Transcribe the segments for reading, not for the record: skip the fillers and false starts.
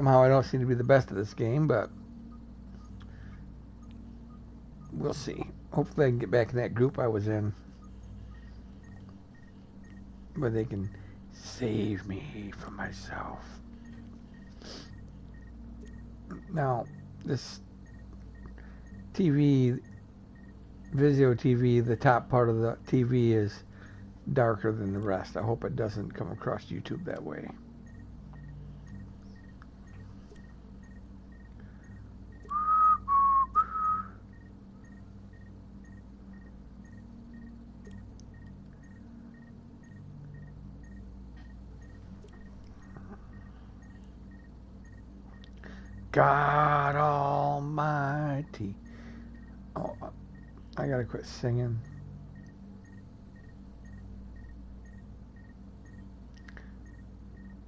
Somehow I don't seem to be the best at this game, but we'll see. Hopefully I can get back in that group I was in, where they can save me from myself. Now, this TV, Vizio TV, the top part of the TV is darker than the rest. I hope it doesn't come across YouTube that way. God Almighty. Oh, I gotta quit singing.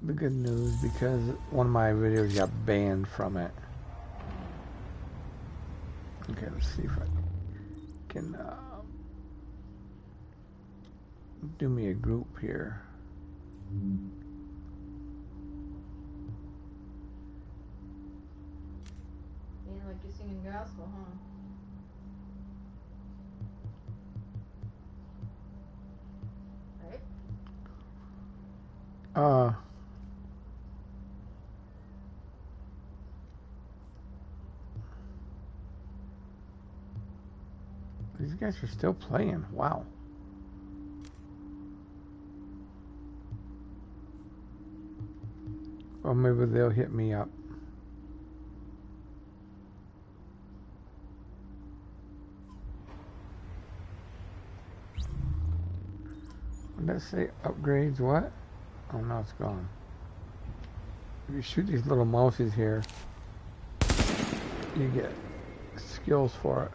The good news, because one of my videos got banned from it. Okay, let's see if I can do me a group here. Ain't like you're singing gospel, huh? Right? These guys are still playing. Wow. Or maybe they'll hit me up. What did that say? Upgrades what? Oh no, it's gone. If you shoot these little mouses here, you get skills for it.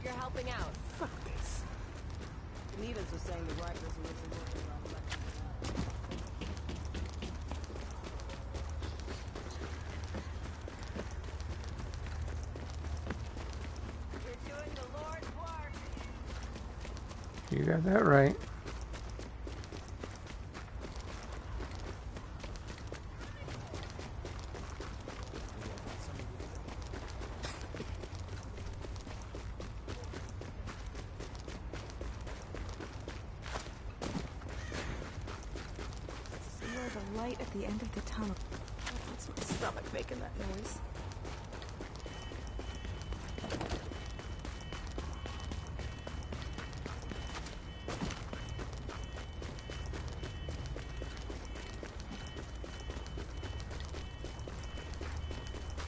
You're helping out. Fuck this. Needles was saying the rifles wasn't working well. You're doing the Lord's work. You got that right. Light at the end of the tunnel. What's my stomach making that noise?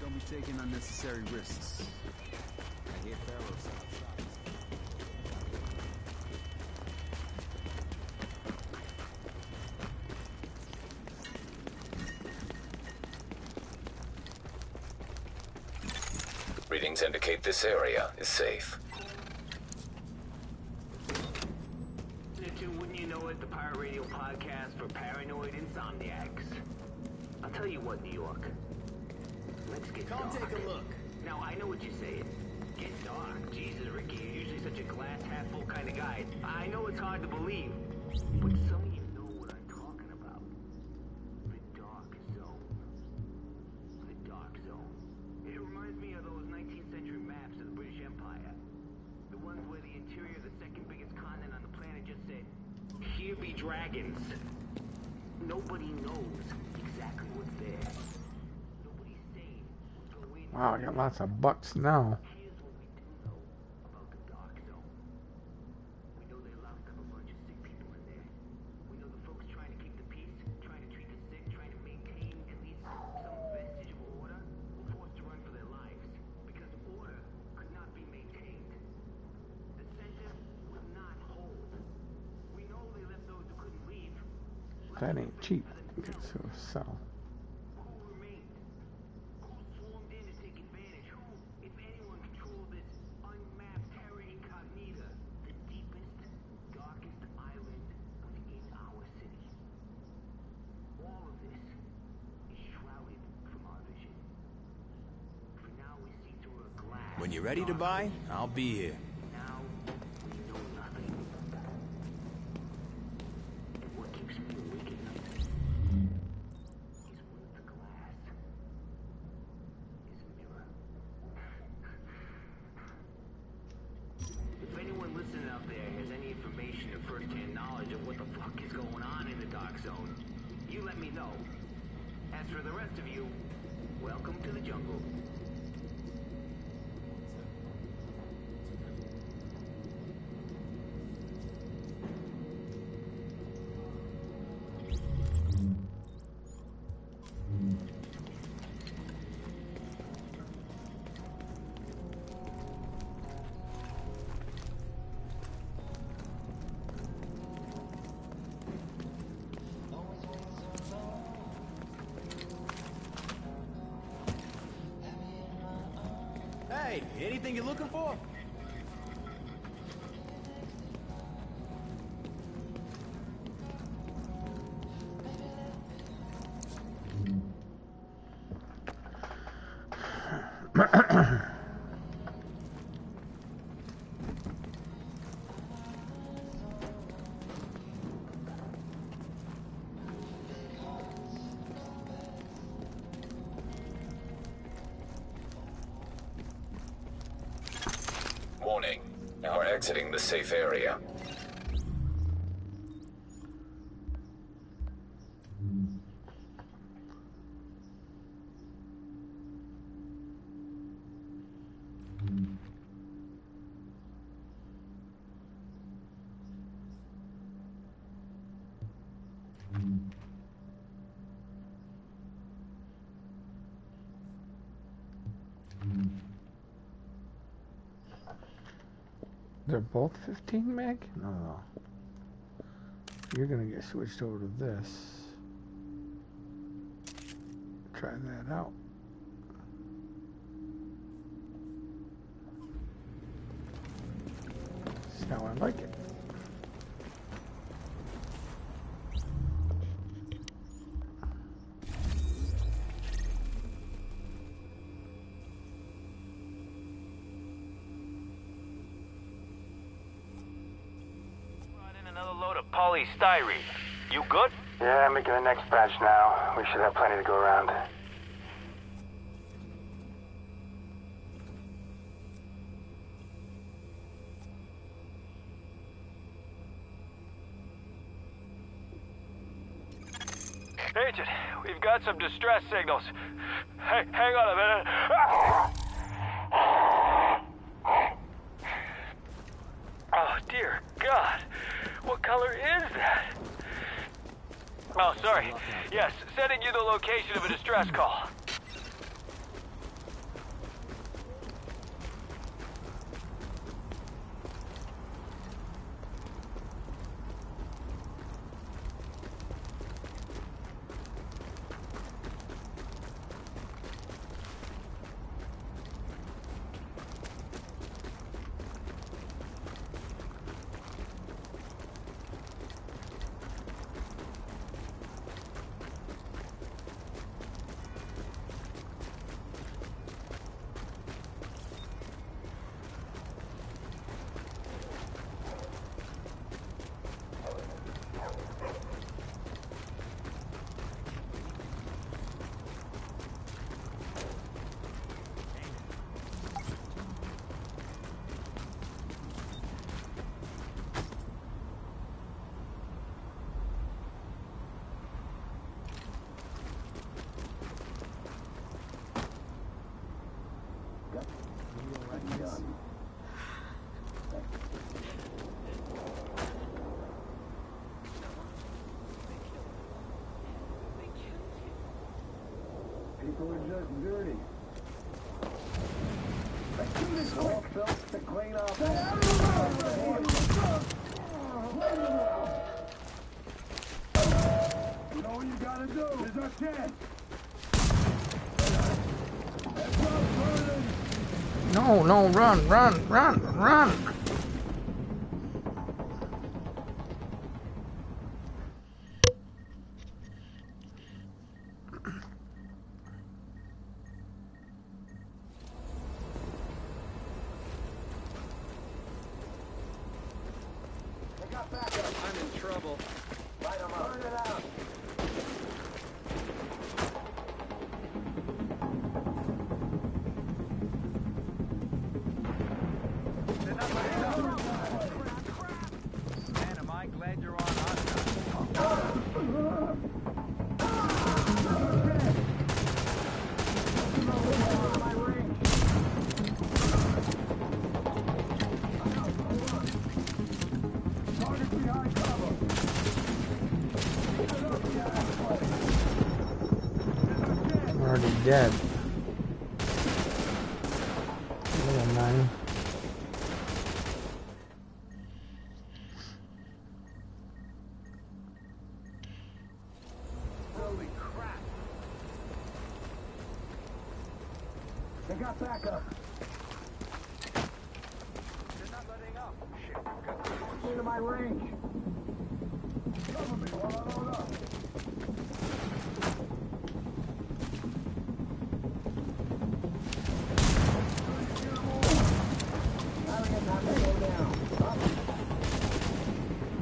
Don't be taking unnecessary risks. I hear Pharaoh's outside. readings indicate this area is safe. Wouldn't you know it, the Pirate Radio podcast for paranoid insomniacs. I'll tell you what, New York. Let's get dark. Come take a look. Now, I know what you're saying. Get dark. Jesus, Ricky, you're usually such a glass half full kind of guy. I know it's hard to believe, but some of you know what I'm talking about. The dark zone. The dark zone. It reminds me of those 19th century maps of the British Empire. The ones where the interior of the second biggest continent on the planet just said, "Here be dragons." Nobody knows exactly what's there. Nobody's saying what's going on. Wow, I got lots of bucks now. Here's what we do know about the dark zone. We know they locked up a bunch of sick people in there. We know the folks trying to keep the peace, trying to treat the sick, trying to maintain at least some vestige of order, were forced to run for their lives because order could not be maintained. The center would not hold. We know they left those who couldn't leave. That ain't cheap. Okay, so sell. Who remained? Who swarmed in to take advantage? Who, if anyone, controlled this unmapped terra incognita, the deepest, darkest island within our city? All of this is shrouded from our vision. For now, we see through a glass. When you're ready to buy, I'll be here. Now, we know nothing. And what keeps me awake at night is with the glass. Is a mirror. If anyone listening out there has any information or first-hand knowledge of what the fuck is going on in the dark zone, you let me know. As for the rest of you, welcome to the jungle. Hey, anything you're looking for? Warning. Now we're exiting the safe area. They're both 15 meg? No. You're gonna get switched over to this. Try that out. See how I like it. Another load of polystyrene. You good? Yeah, I'm making the next batch now. We should have plenty to go around. Agent, we've got some distress signals. Hey, hang on a minute. Oh, dear God. What color is that? Oh, sorry. Yes, sending you the location of a distress call. People are just dirty. It's all filth to clean up. You know what you gotta do? There's our chance. No, no, run, run, run, run! I'm in trouble. Light 'em up. Burn it out. Man, am I glad you're on our side. I'm already dead. Little man. Holy crap. They got backup. They're not letting up. Shit, Into my range. Cover me while I load up.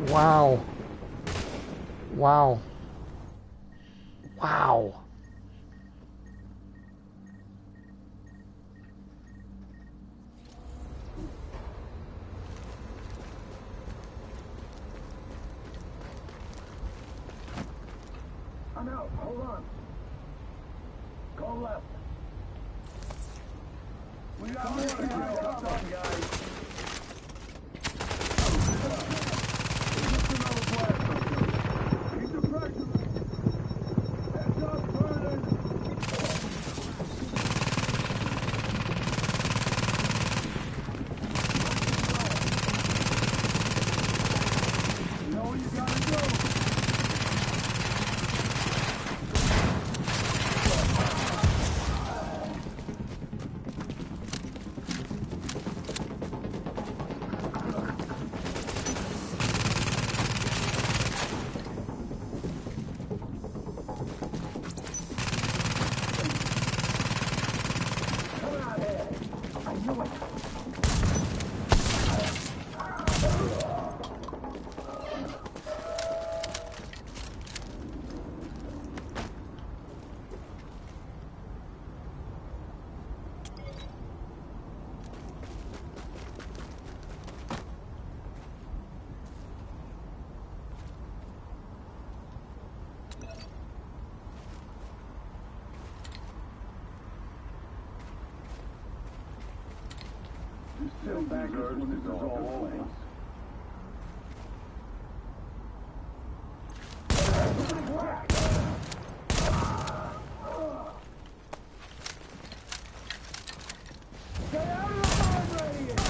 Wow. Wow. Wow. I'm out. Hold on. Go left. We got more behind us, guys. Just another blast. Keep the pressure. Heads up, burning. You know what you gotta do. Still back when this is all over. Get out of the mine radius!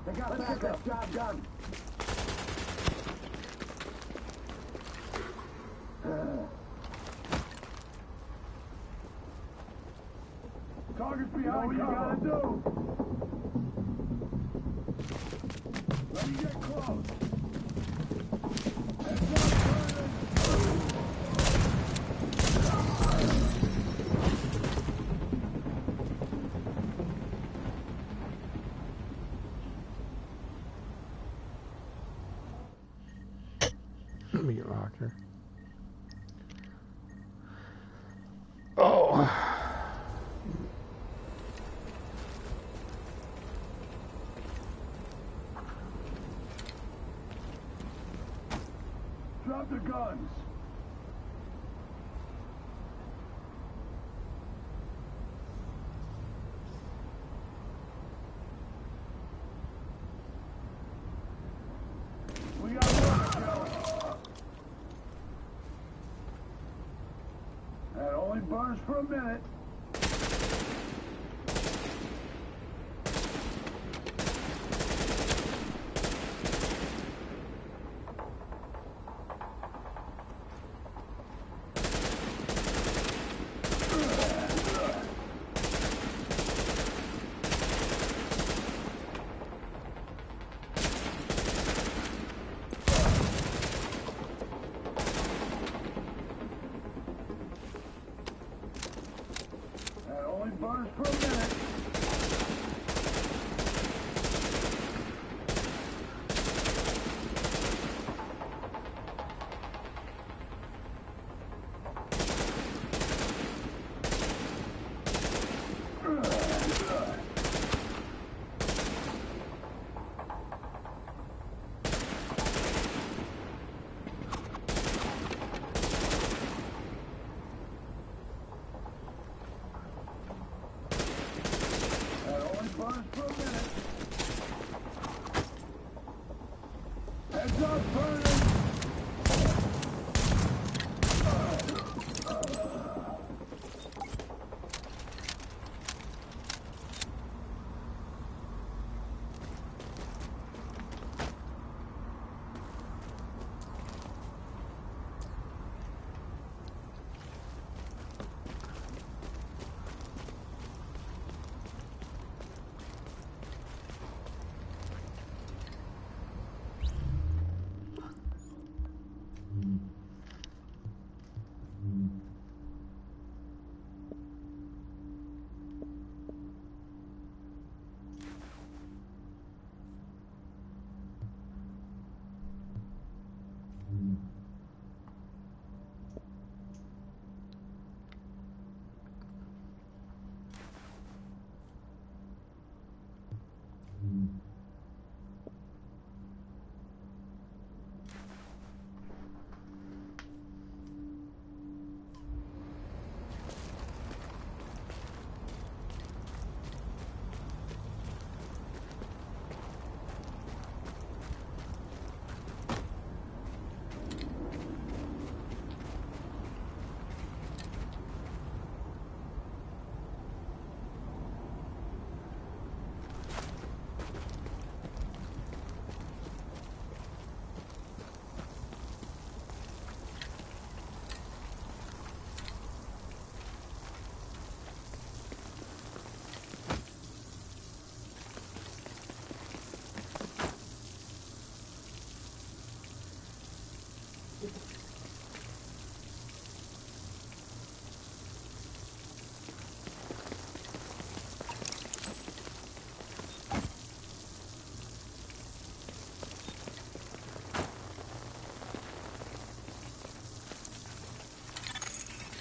They got backup. Job done. Target's behind. You know what you gotta do. Let me get close. Heads up, burning. Let me get locked here. Oh. only burns for a minute. Burns for a minute. Burns for a minute. Heads up, burning!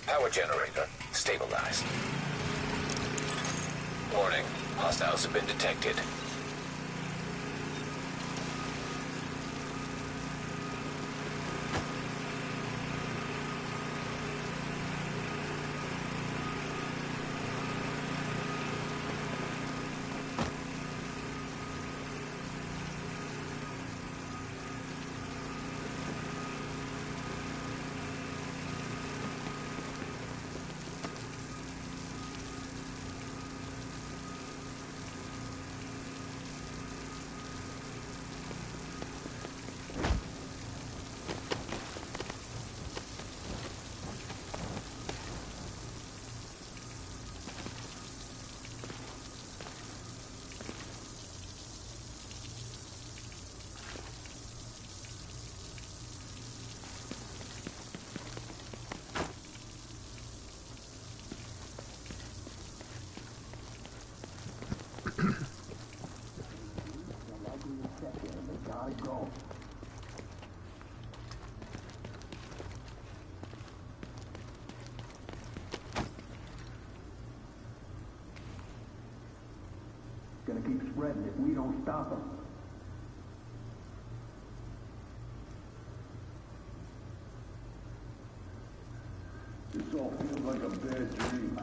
Power generator stabilized. Warning, hostiles have been detected. Gonna keep spreading if we don't stop them. This all feels like a bad dream.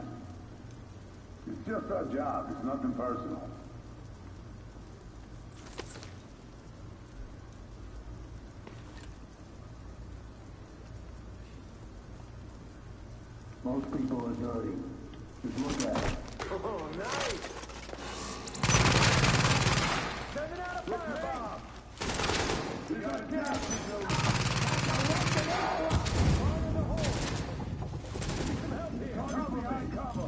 It's just our job. It's nothing personal. Most people are dirty. Just look at it. Oh, nice! Sending out a firebomb! We got a gas reload. Cover behind cover.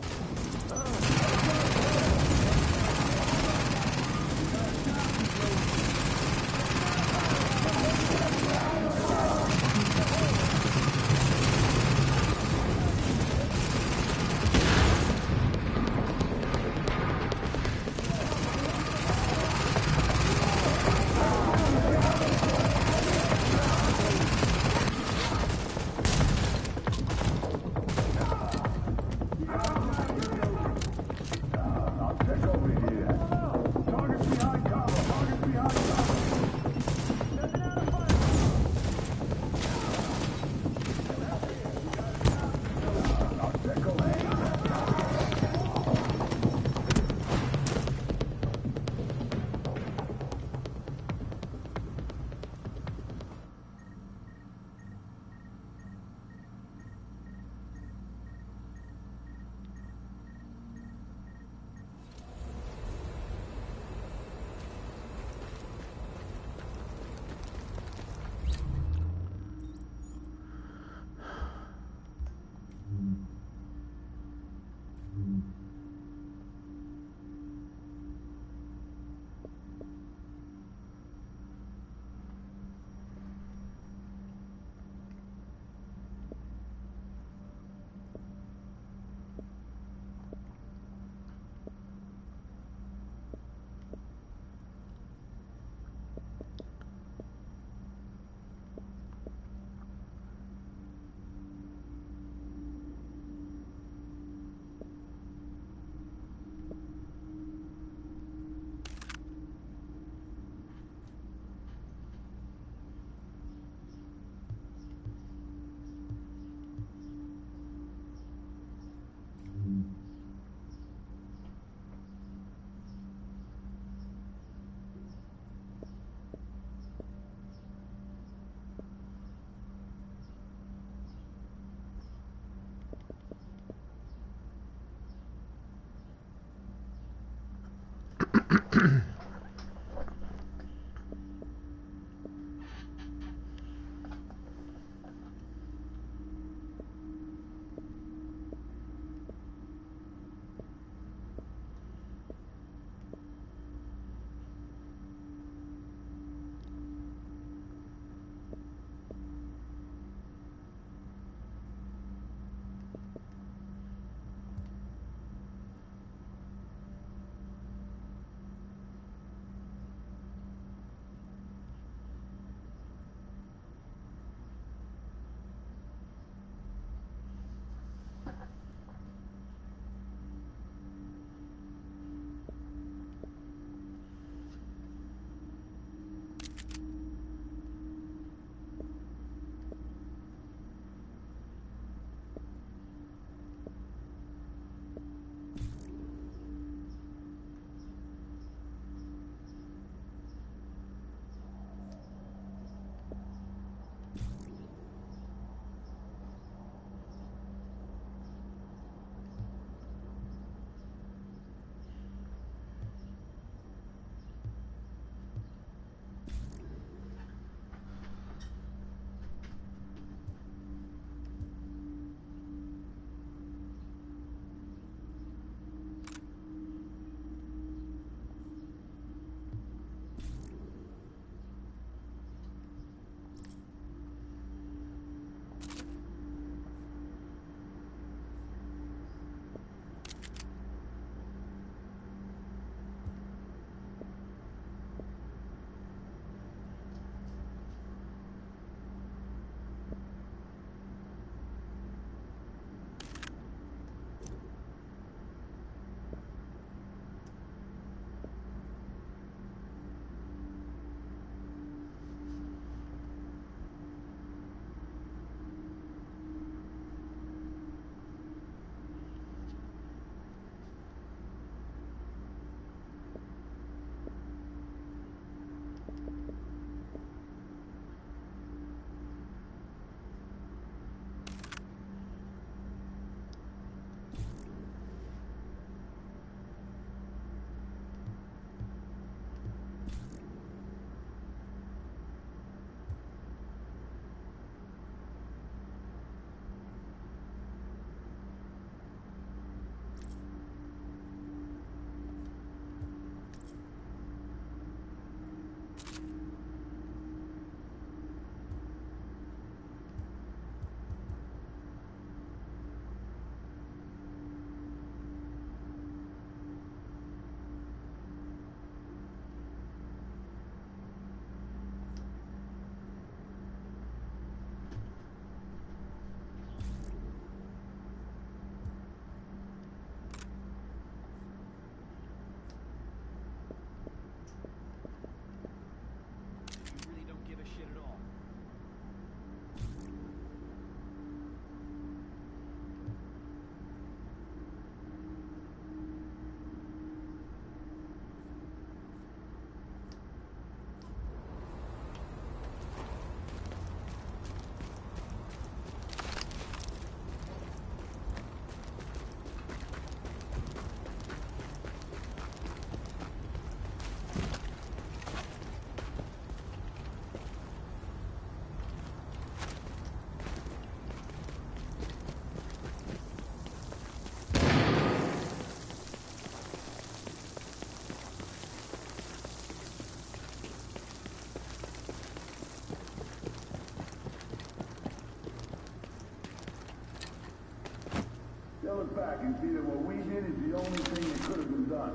They'll look back and see that what we did is the only thing that could have been done.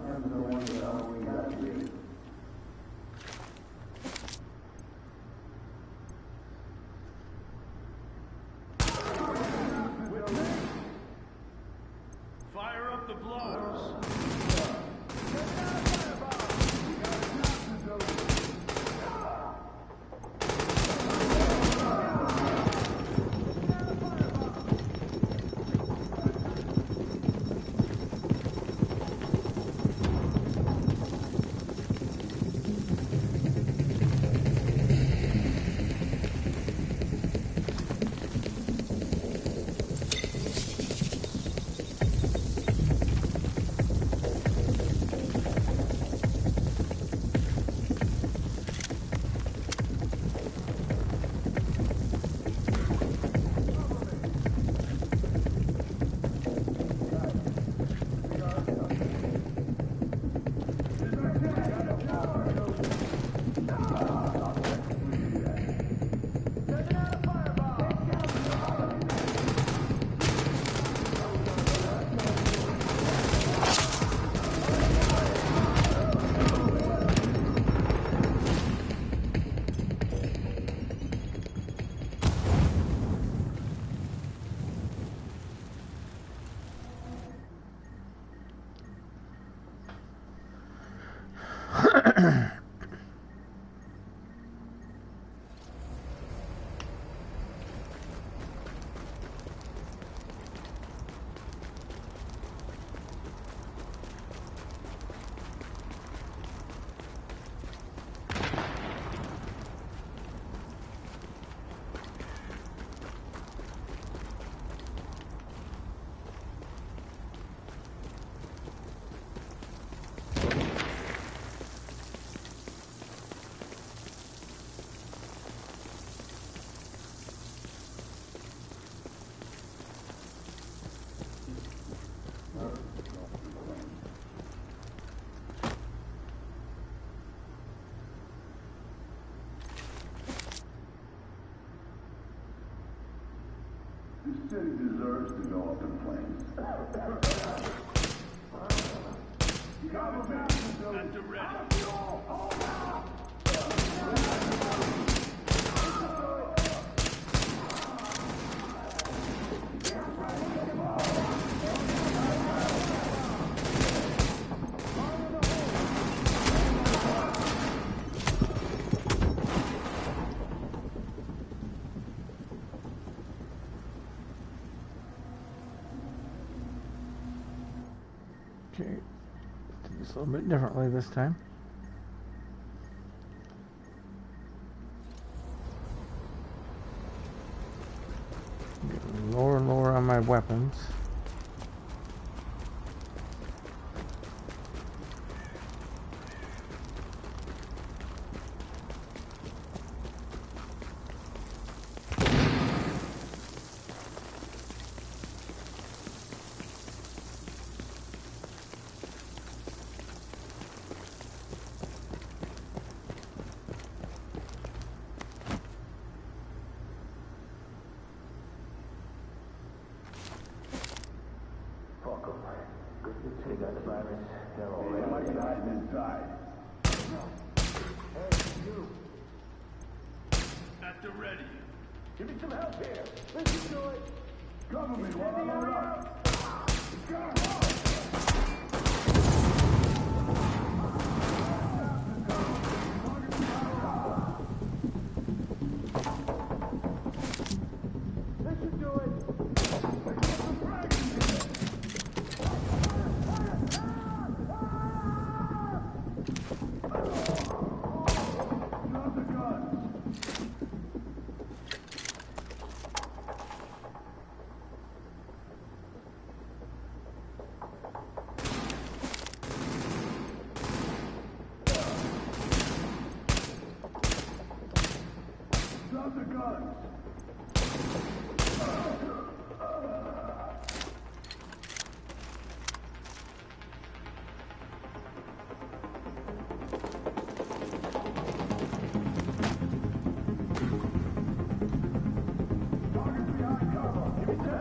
Fire up the blowers. This city deserves to go up in flames. At the ready. Okay, do this a little bit differently this time. Get lower and lower on my weapons. They got the virus. They're all They might be hiding inside. Hey, you. At the ready. Give me some help here. Listen to it. Cover me while I load up. Listen to it. Drop the guns! Target's behind cover! Give me 10!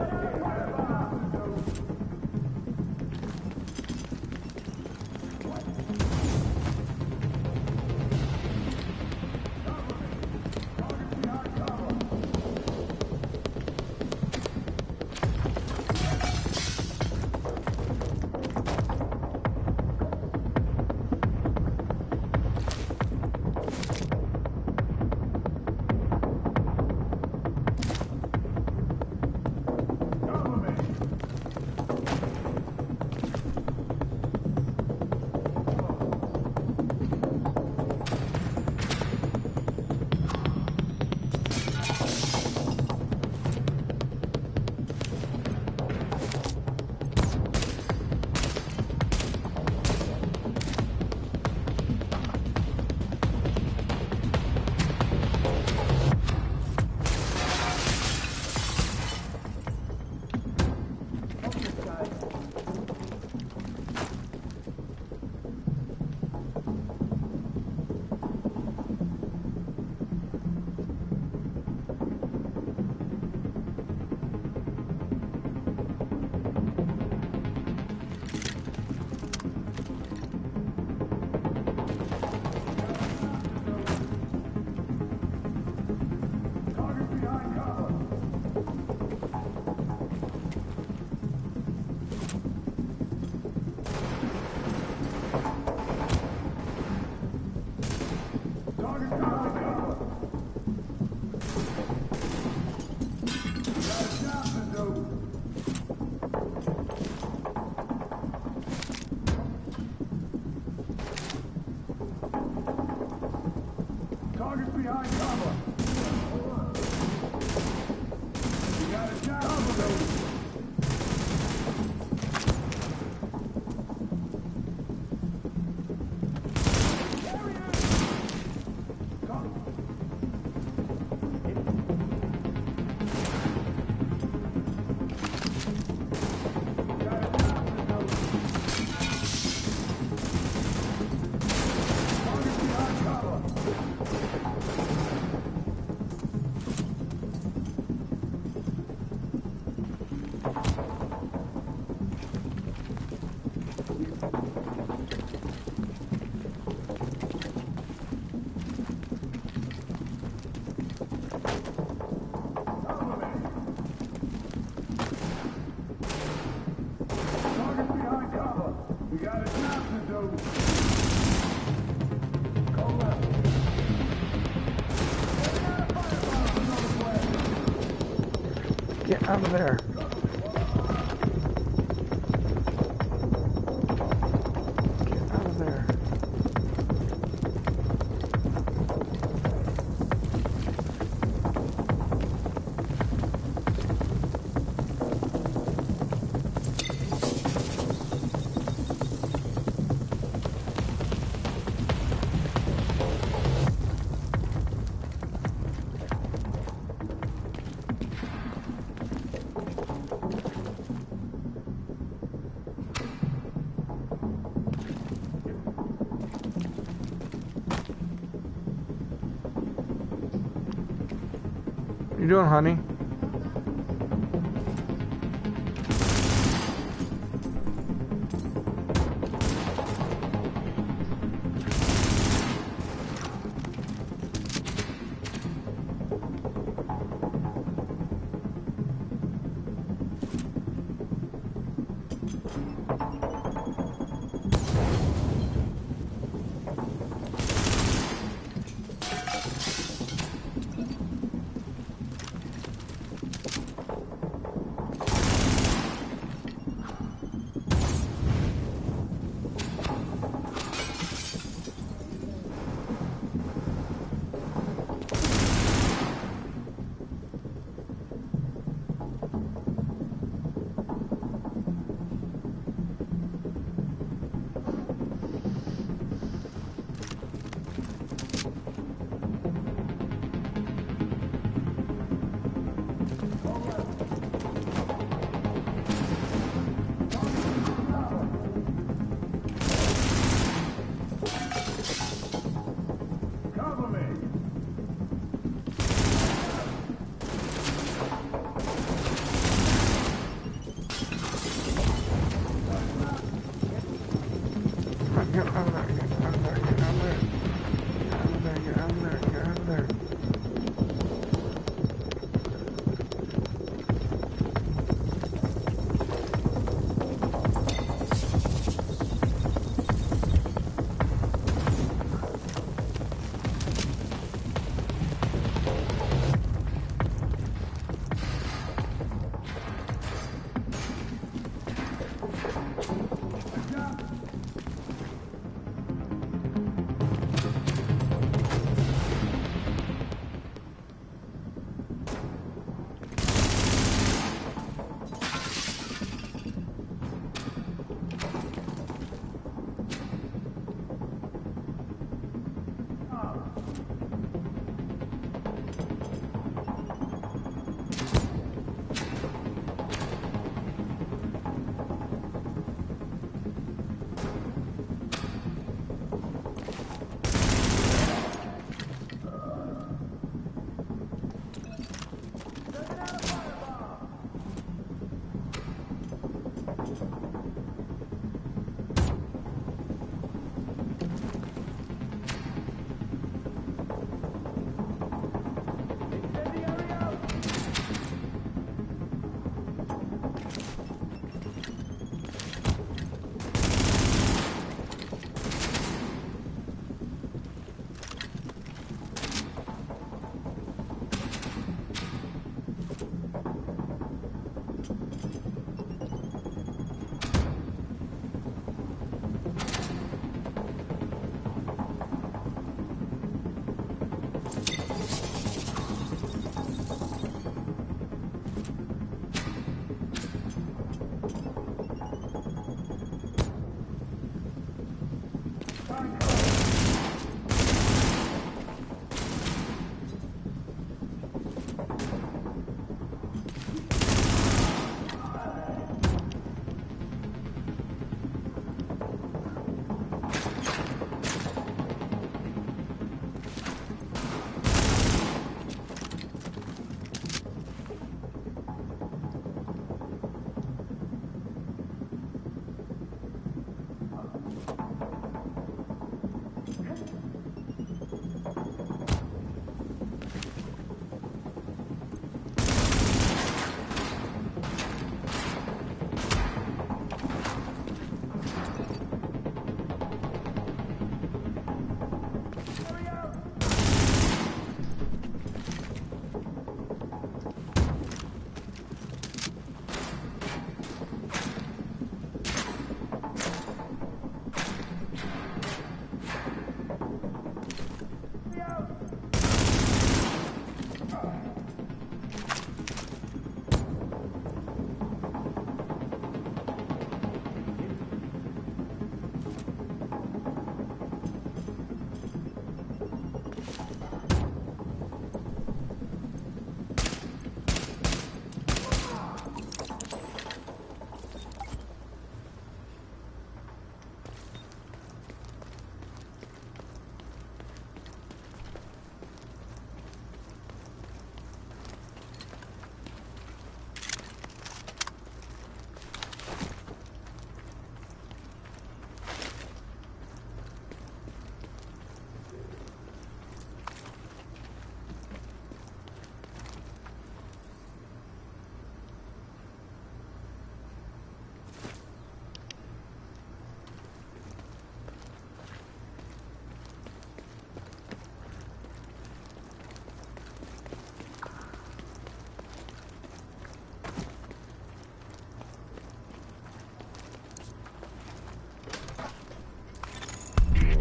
out of there. Get out of there. What you doing, honey? Get out of there, get out of there, get out of there. Get out of there, get out of there, get out of there.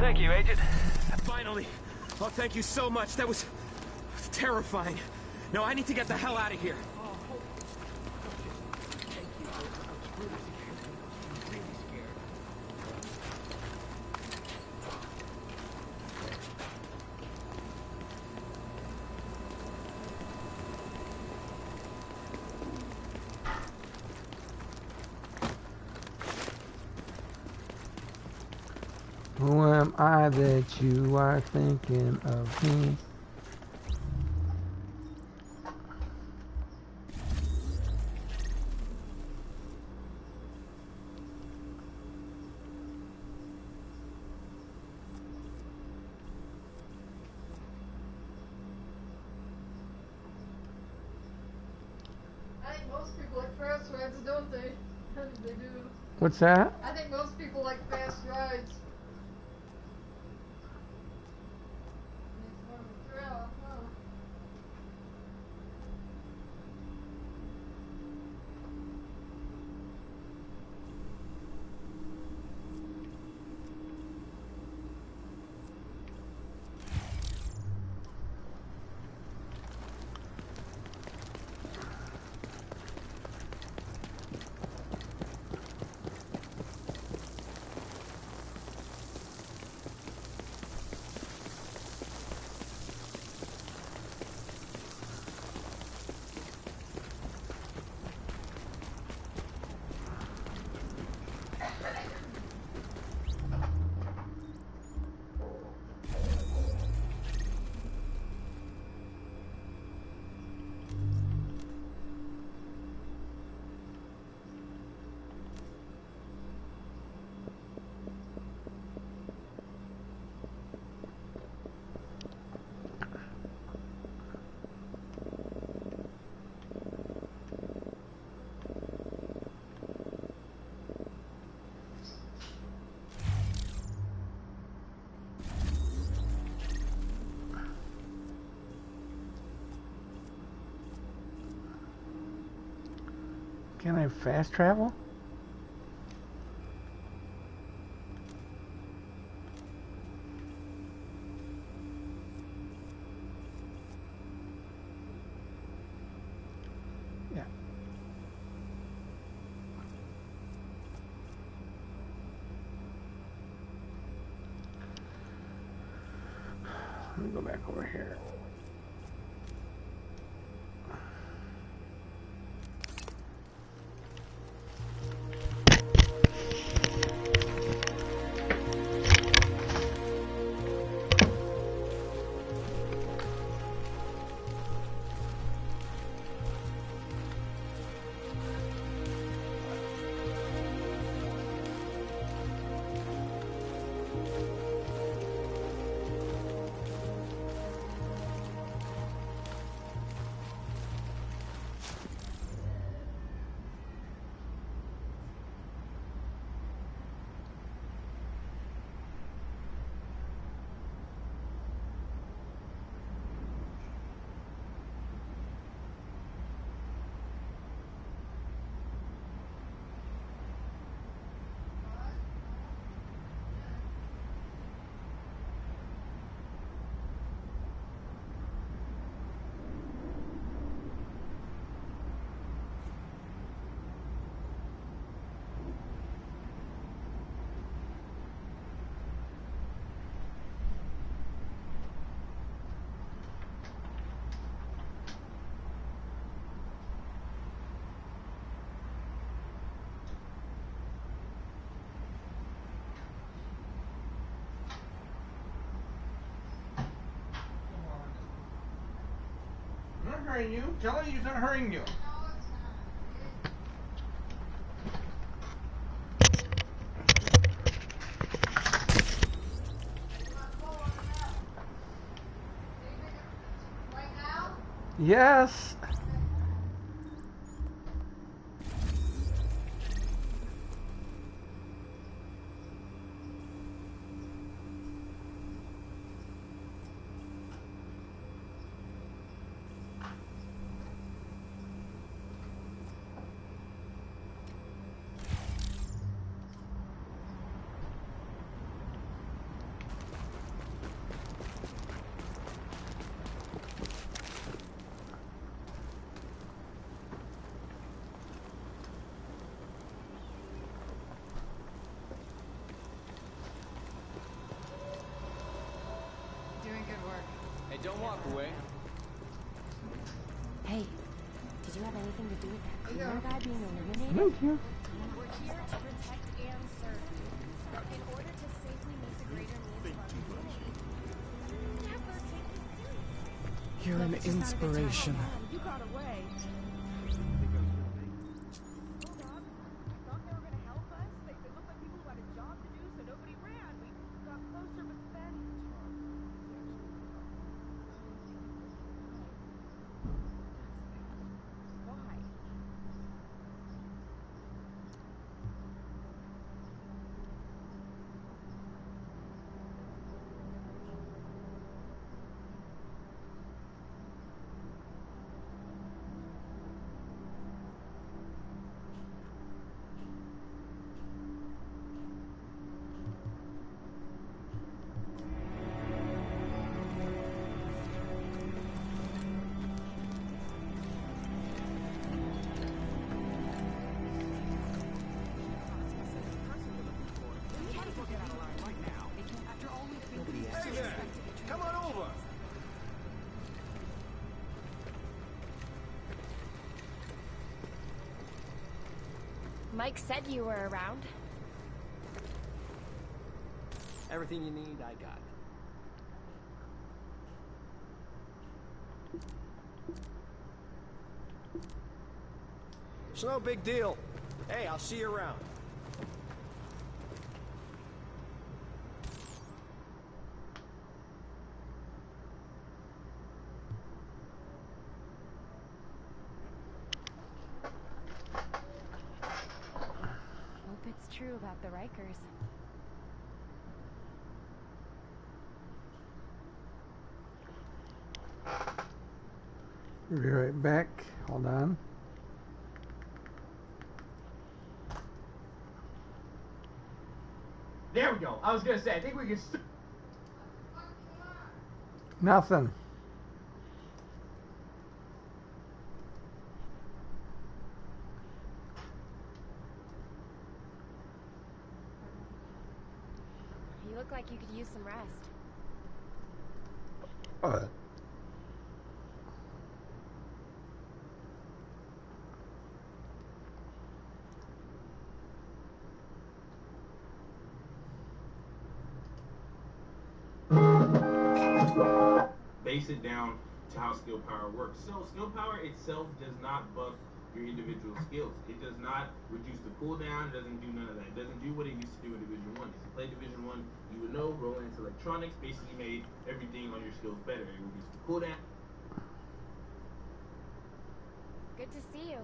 Thank you, Agent. Finally! Oh, thank you so much. That was terrifying. No, I need to get the hell out of here. Who am I that you are thinking of me? I think most people like fast rides, don't they? They do. What's that? I think most people like fast rides. It's more of a thrill, huh? Can I fast travel? Yeah. Let me go back over here. I'm not hurrying you. Tell her he's not hurrying you. Yes. Hey, don't walk away. Hey, did you have anything to do with that cleaner guy being eliminated? Thank you. We're here to protect and serve you. In order to safely meet the greater needs of our community. Never take this seriously. You're an inspiration. You got away. Hold up. Thought they were gonna help us. They looked like people who had a job to do, so nobody ran. We got closer, but then. Why? Come on over. Mike said you were around. Everything you need, I got. It's no big deal. Hey, I'll see you around. Hope it's true about the Rikers. We'll be right back. Hold on. There we go. I was gonna say, I think we can. Nothing. You look like you could use some rest. Base it down to how skill power works. So skill power itself does not buff your individual skills. It does not reduce the cooldown. It doesn't do none of that. It doesn't do what it used to do in Division 1. If you play Division 1, you would know rolling into electronics basically made everything on your skills better. It reduced the cooldown. Good to see you.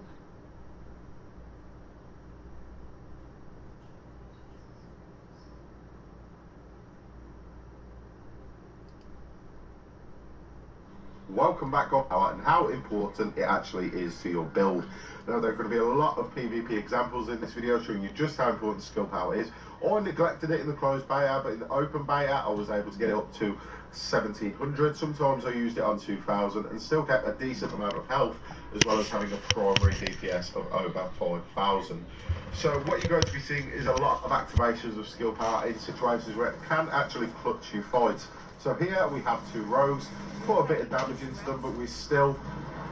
Welcome back on and how important it actually is to your build. Now there are going to be a lot of PvP examples in this video showing you just how important skill power is. I neglected it in the closed beta, but in the open beta I was able to get it up to 1700. Sometimes I used it on 2000 and still kept a decent amount of health, as well as having a primary DPS of over 5000. So what you're going to be seeing is a lot of activations of skill power in situations where it can actually clutch you fights. So here we have two rogues, put a bit of damage into them, but we're still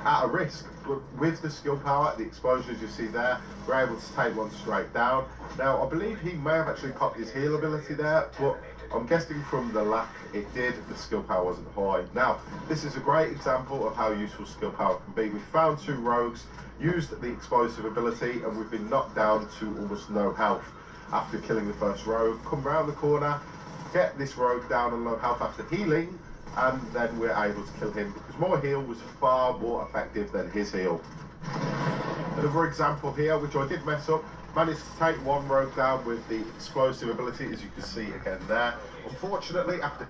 at a risk. But with the skill power, the exposures you see there, we're able to take one straight down. Now, I believe he may have actually popped his heal ability there, but I'm guessing from the lack it did, the skill power wasn't high. Now, this is a great example of how useful skill power can be. We found two rogues, used the explosive ability, and we've been knocked down to almost no health after killing the first rogue. Come round the corner, get this rogue down on low health after healing, and then we're able to kill him because my heal was far more effective than his heal. Another example here, which I did mess up, managed to take one rogue down with the explosive ability, as you can see again there. Unfortunately, after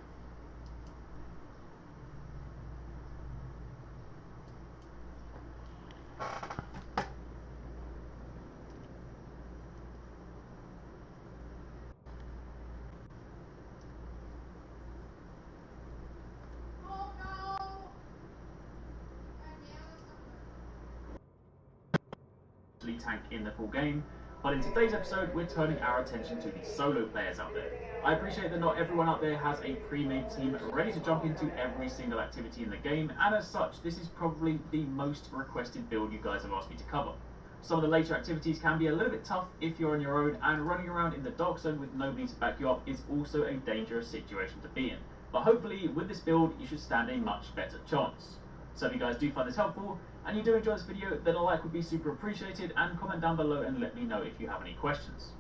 tank in the full game, But in today's episode, we're turning our attention to the solo players out there. I appreciate that not everyone out there has a pre-made team ready to jump into every single activity in the game, and as such, this is probably the most requested build you guys have asked me to cover. Some of the later activities can be a little bit tough if you're on your own, and running around in the dark zone with nobody to back you up is also a dangerous situation to be in. But hopefully, with this build, you should stand a much better chance. So if you guys do find this helpful, and you do enjoy this video, then a like would be super appreciated, and comment down below and let me know if you have any questions.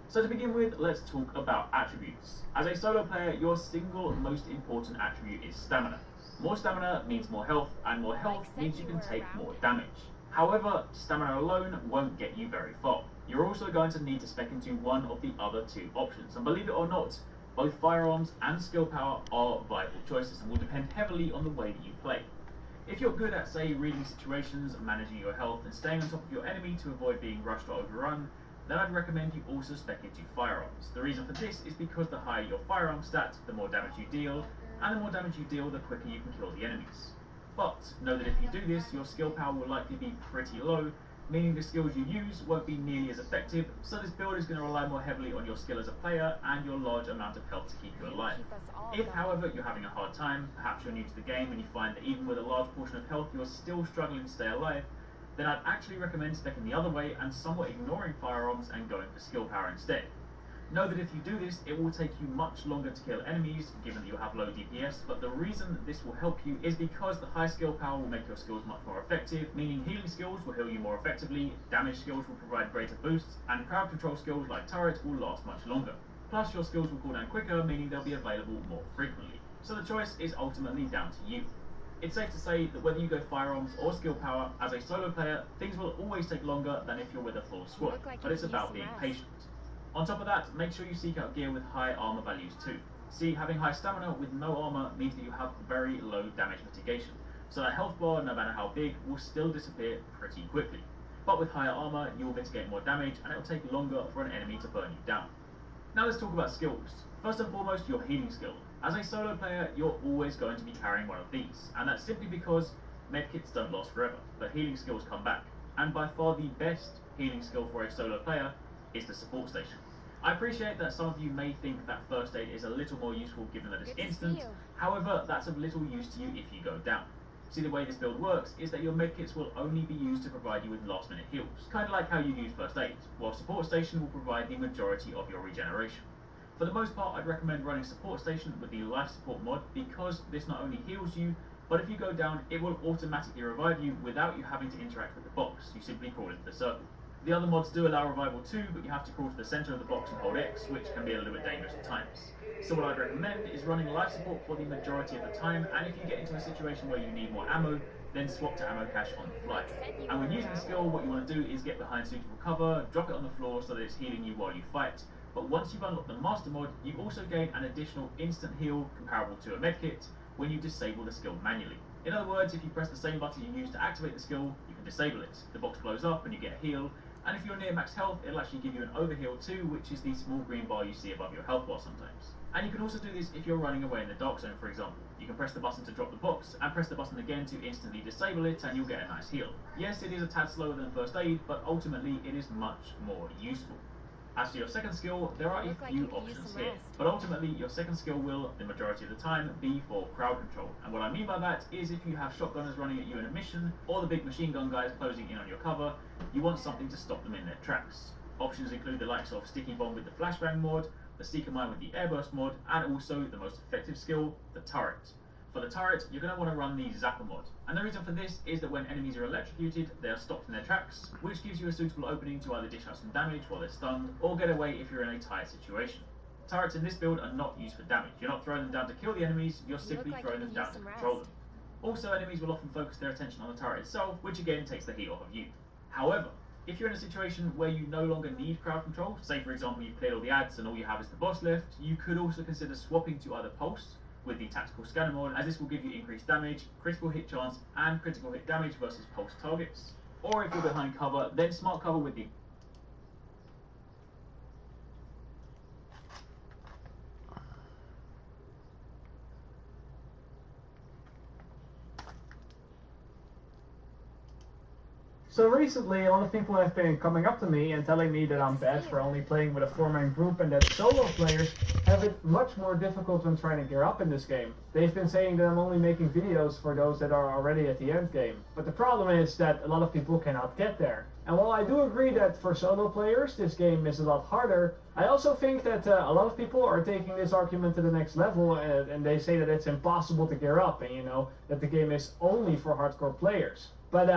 So to begin with, let's talk about attributes. As a solo player, your single most important attribute is stamina. More stamina means more health, and more health means you can take more damage. However, stamina alone won't get you very far. You're also going to need to spec into one of the other two options, and believe it or not, both firearms and skill power are viable choices and will depend heavily on the way that you play. If you're good at, say, reading situations, managing your health, and staying on top of your enemy to avoid being rushed or overrun, then I'd recommend you also spec into firearms. The reason for this is because the higher your firearm stat, the more damage you deal, and the more damage you deal, the quicker you can kill the enemies. But know that if you do this, your skill power will likely be pretty low, meaning the skills you use won't be nearly as effective, so this build is going to rely more heavily on your skill as a player and your large amount of health to keep you alive. If, however, you're having a hard time, perhaps you're new to the game and you find that even with a large portion of health you're still struggling to stay alive, then I'd actually recommend specking the other way and somewhat ignoring firearms and going for skill power instead. Know that if you do this, it will take you much longer to kill enemies, given that you have low DPS, but the reason that this will help you is because the high skill power will make your skills much more effective, meaning healing skills will heal you more effectively, damage skills will provide greater boosts, and crowd control skills like turret will last much longer. Plus your skills will cool down quicker, meaning they'll be available more frequently. So the choice is ultimately down to you. It's safe to say that whether you go firearms or skill power, as a solo player, things will always take longer than if you're with a full squad, but it's about being patient. On top of that, make sure you seek out gear with high armor values too. See, having high stamina with no armor means that you have very low damage mitigation, so that health bar, no matter how big, will still disappear pretty quickly. But with higher armor, you will mitigate more damage and it will take longer for an enemy to burn you down. Now let's talk about skills. First and foremost, your healing skill. As a solo player, you're always going to be carrying one of these, and that's simply because medkits don't last forever, but healing skills come back. And by far the best healing skill for a solo player is the support station. I appreciate that some of you may think that first aid is a little more useful given that it's instant, however that's of little use to you if you go down. See, the way this build works is that your medkits will only be used to provide you with last minute heals, kind of like how you use first aid, while support station will provide the majority of your regeneration. For the most part, I'd recommend running support station with the life support mod because this not only heals you, but if you go down it will automatically revive you without you having to interact with the box, you simply crawl into the circle. The other mods do allow revival too, but you have to crawl to the centre of the box and hold X, which can be a little bit dangerous at times. So what I'd recommend is running life support for the majority of the time, and if you get into a situation where you need more ammo, then swap to ammo cache on the fly. And when using the skill, what you want to do is get behind suitable cover, drop it on the floor so that it's healing you while you fight, but once you've unlocked the master mod, you also gain an additional instant heal comparable to a medkit when you disable the skill manually. In other words, if you press the same button you used to activate the skill, you can disable it. The box blows up and you get a heal, and if you're near max health, it'll actually give you an overheal too, which is the small green bar you see above your health bar sometimes. And you can also do this if you're running away in the dark zone, for example. You can press the button to drop the box, and press the button again to instantly disable it, and you'll get a nice heal. Yes, it is a tad slower than first aid, but ultimately it is much more useful. As for your second skill, there are a few options here, but ultimately your second skill will, the majority of the time, be for crowd control. And what I mean by that is if you have shotgunners running at you in a mission, or the big machine gun guys closing in on your cover, you want something to stop them in their tracks. Options include the likes of Sticky Bomb with the Flashbang mod, the Seeker Mine with the Airburst mod, and also the most effective skill, the Turret. For the turret, you're going to want to run the Zapper mod, and the reason for this is that when enemies are electrocuted, they are stopped in their tracks, which gives you a suitable opening to either dish out some damage while they're stunned, or get away if you're in a tight situation. Turrets in this build are not used for damage. You're not throwing them down to kill the enemies, you're simply throwing them down to control them. Also, enemies will often focus their attention on the turret itself, which again takes the heat off of you. However, if you're in a situation where you no longer need crowd control, say for example you've cleared all the ads and all you have is the boss left, you could also consider swapping to either Pulse with the Tactical Scanner mod, as this will give you increased damage, critical hit chance, and critical hit damage versus Pulse targets. Or if you're behind cover, then Smart Cover with the So recently, a lot of people have been coming up to me and telling me that I'm bad for only playing with a 4-man group and that solo players have it much more difficult when trying to gear up in this game. They've been saying that I'm only making videos for those that are already at the end game. But the problem is that a lot of people cannot get there. And while I do agree that for solo players this game is a lot harder, I also think that a lot of people are taking this argument to the next level and they say that it's impossible to gear up and that the game is only for hardcore players. But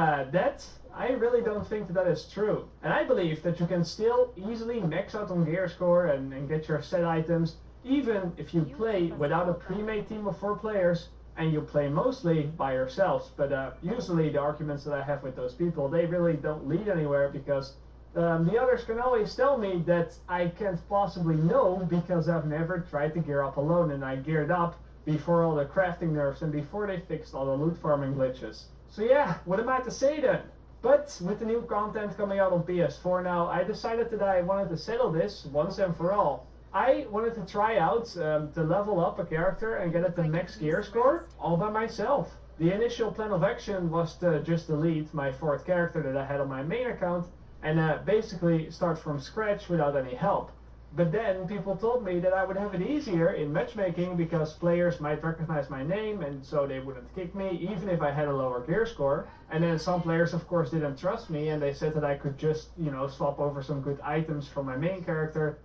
I really don't think that is true. And I believe that you can still easily max out on gear score and get your set items even if you play without a pre-made team of 4 players and you play mostly by yourselves. But usually the arguments that I have with those people, they really don't lead anywhere because the others can always tell me that I can't possibly know because I've never tried to gear up alone and I geared up before all the crafting nerfs and before they fixed all the loot farming glitches. So yeah, what am I to say then? But with the new content coming out on PS4 now, I decided that I wanted to settle this once and for all. I wanted to try out to level up a character and get it to max gear score all by myself. The initial plan of action was to just delete my 4th character that I had on my main account and basically start from scratch without any help. But then people told me that I would have it easier in matchmaking because players might recognize my name and so they wouldn't kick me even if I had a lower gear score. And then some players of course didn't trust me and they said that I could just, swap over some good items from my main character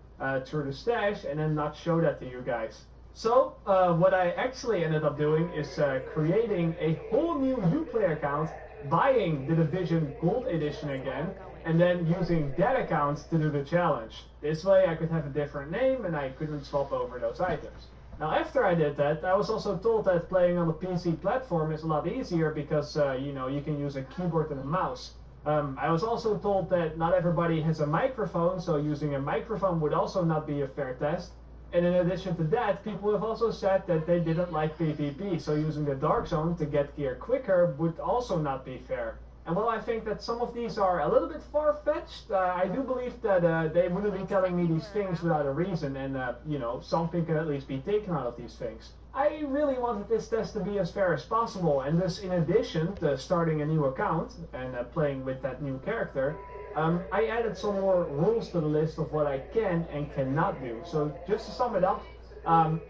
through the stash and then not show that to you guys. So what I actually ended up doing is creating a whole new Uplay account, buying the Division Gold Edition again, and then using that account to do the challenge. This way I could have a different name and I couldn't swap over those items. Now after I did that, I was also told that playing on the PC platform is a lot easier because, you can use a keyboard and a mouse. I was also told that not everybody has a microphone, so using a microphone would also not be a fair test. And in addition to that, people have also said that they didn't like PvP, so using the Dark Zone to get gear quicker would also not be fair. And while I think that some of these are a little bit far-fetched, I do believe that they wouldn't be telling me these things without a reason, and, something can at least be taken out of these things. I really wanted this test to be as fair as possible, and thus in addition to starting a new account and playing with that new character, I added some more rules to the list of what I can and cannot do. So just to sum it up,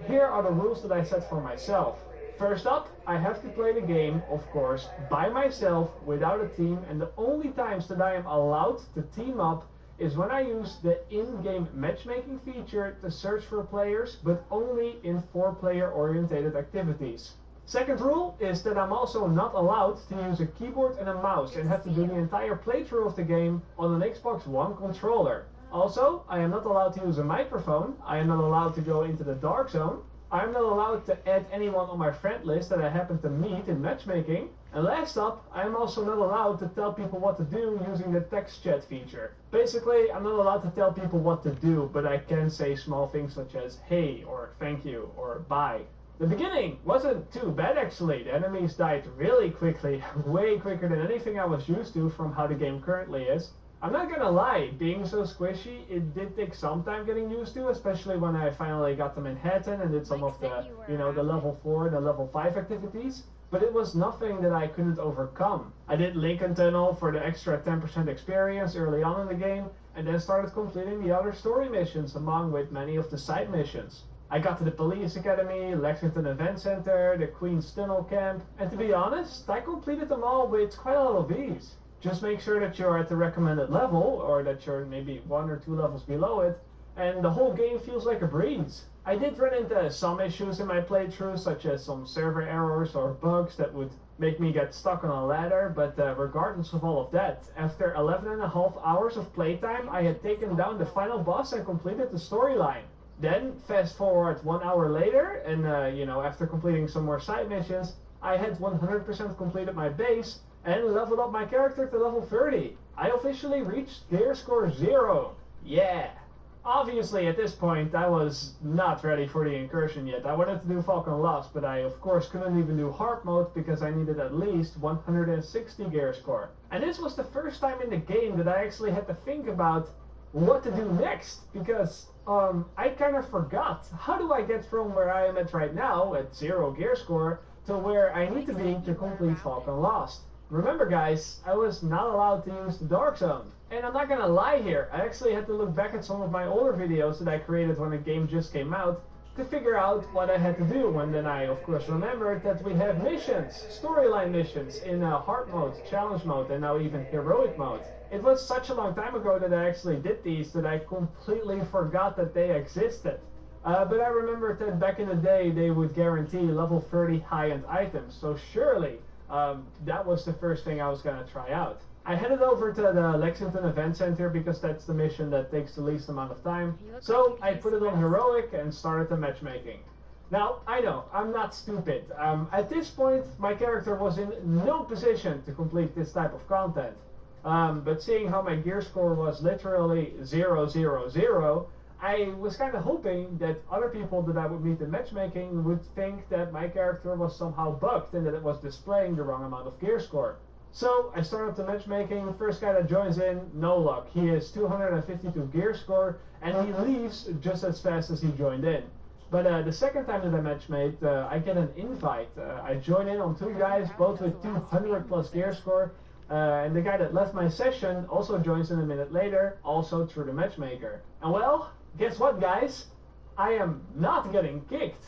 here are the rules that I set for myself. First up, I have to play the game, of course, by myself, without a team, and the only times that I am allowed to team up is when I use the in-game matchmaking feature to search for players, but only in 4-player orientated activities. Second rule is that I'm also not allowed to use a keyboard and a mouse and have to do the entire playthrough of the game on an Xbox One controller. Also, I am not allowed to use a microphone, I am not allowed to go into the Dark Zone, I am not allowed to add anyone on my friend list that I happen to meet in matchmaking. And last up, I am also not allowed to tell people what to do using the text chat feature. Basically, I'm not allowed to tell people what to do, but I can say small things such as hey, or thank you, or bye. The beginning wasn't too bad actually. The enemies died really quickly, way quicker than anything I was used to from how the game currently is. I'm not gonna lie, being so squishy, it did take some time getting used to, especially when I finally got to Manhattan and did some of the, the level 4 and the level 5 activities. But it was nothing that I couldn't overcome. I did Lincoln Tunnel for the extra 10% experience early on in the game, and then started completing the other story missions, along with many of the side missions. I got to the Police Academy, Lexington Event Center, the Queen's Tunnel Camp, and to be honest, I completed them all with quite a lot of ease. Just make sure that you're at the recommended level, or that you're maybe 1 or 2 levels below it, and the whole game feels like a breeze. I did run into some issues in my playthrough, such as some server errors or bugs that would make me get stuck on a ladder, but regardless of all of that, after 11.5 hours of playtime, I had taken down the final boss and completed the storyline. Then, fast forward 1 hour later, and after completing some more side missions, I had 100% completed my base, and leveled up my character to level 30. I officially reached gear score 0. Yeah. Obviously, at this point, I was not ready for the incursion yet. I wanted to do Falcon Lost, but I, of course, couldn't even do hard mode because I needed at least 160 gear score. And this was the first time in the game that I actually had to think about what to do next, because I kind of forgot. How do I get from where I am at right now, at 0 gear score, to where I need to be to complete Falcon Lost? Remember guys, I was not allowed to use the dark zone. And I'm not gonna lie here, I actually had to look back at some of my older videos that I created when the game just came out to figure out what I had to do, and then I of course remembered that we have missions, storyline missions, in hard mode, challenge mode, and now even heroic mode. It was such a long time ago that I actually did these that I completely forgot that they existed. But I remembered that back in the day they would guarantee level 30 high-end items, so surely that was the first thing I was gonna try out. I headed over to the Lexington Event Center because that's the mission that takes the least amount of time, so I put it on heroic and started the matchmaking. Now, I know, I'm not stupid. At this point, my character was in no position to complete this type of content. But seeing how my gear score was literally 0, I was kind of hoping that other people that I would meet in matchmaking would think that my character was somehow bugged and that it was displaying the wrong amount of gear score. So I started the matchmaking. First guy that joins in, no luck. He is 252 gear score and he leaves just as fast as he joined in. But the second time that I matchmade, I get an invite. I join in on 2 guys, both with 200 plus gear score. And the guy that left my session also joins in a minute later, also through the matchmaker. And well, guess what guys? I am not getting kicked.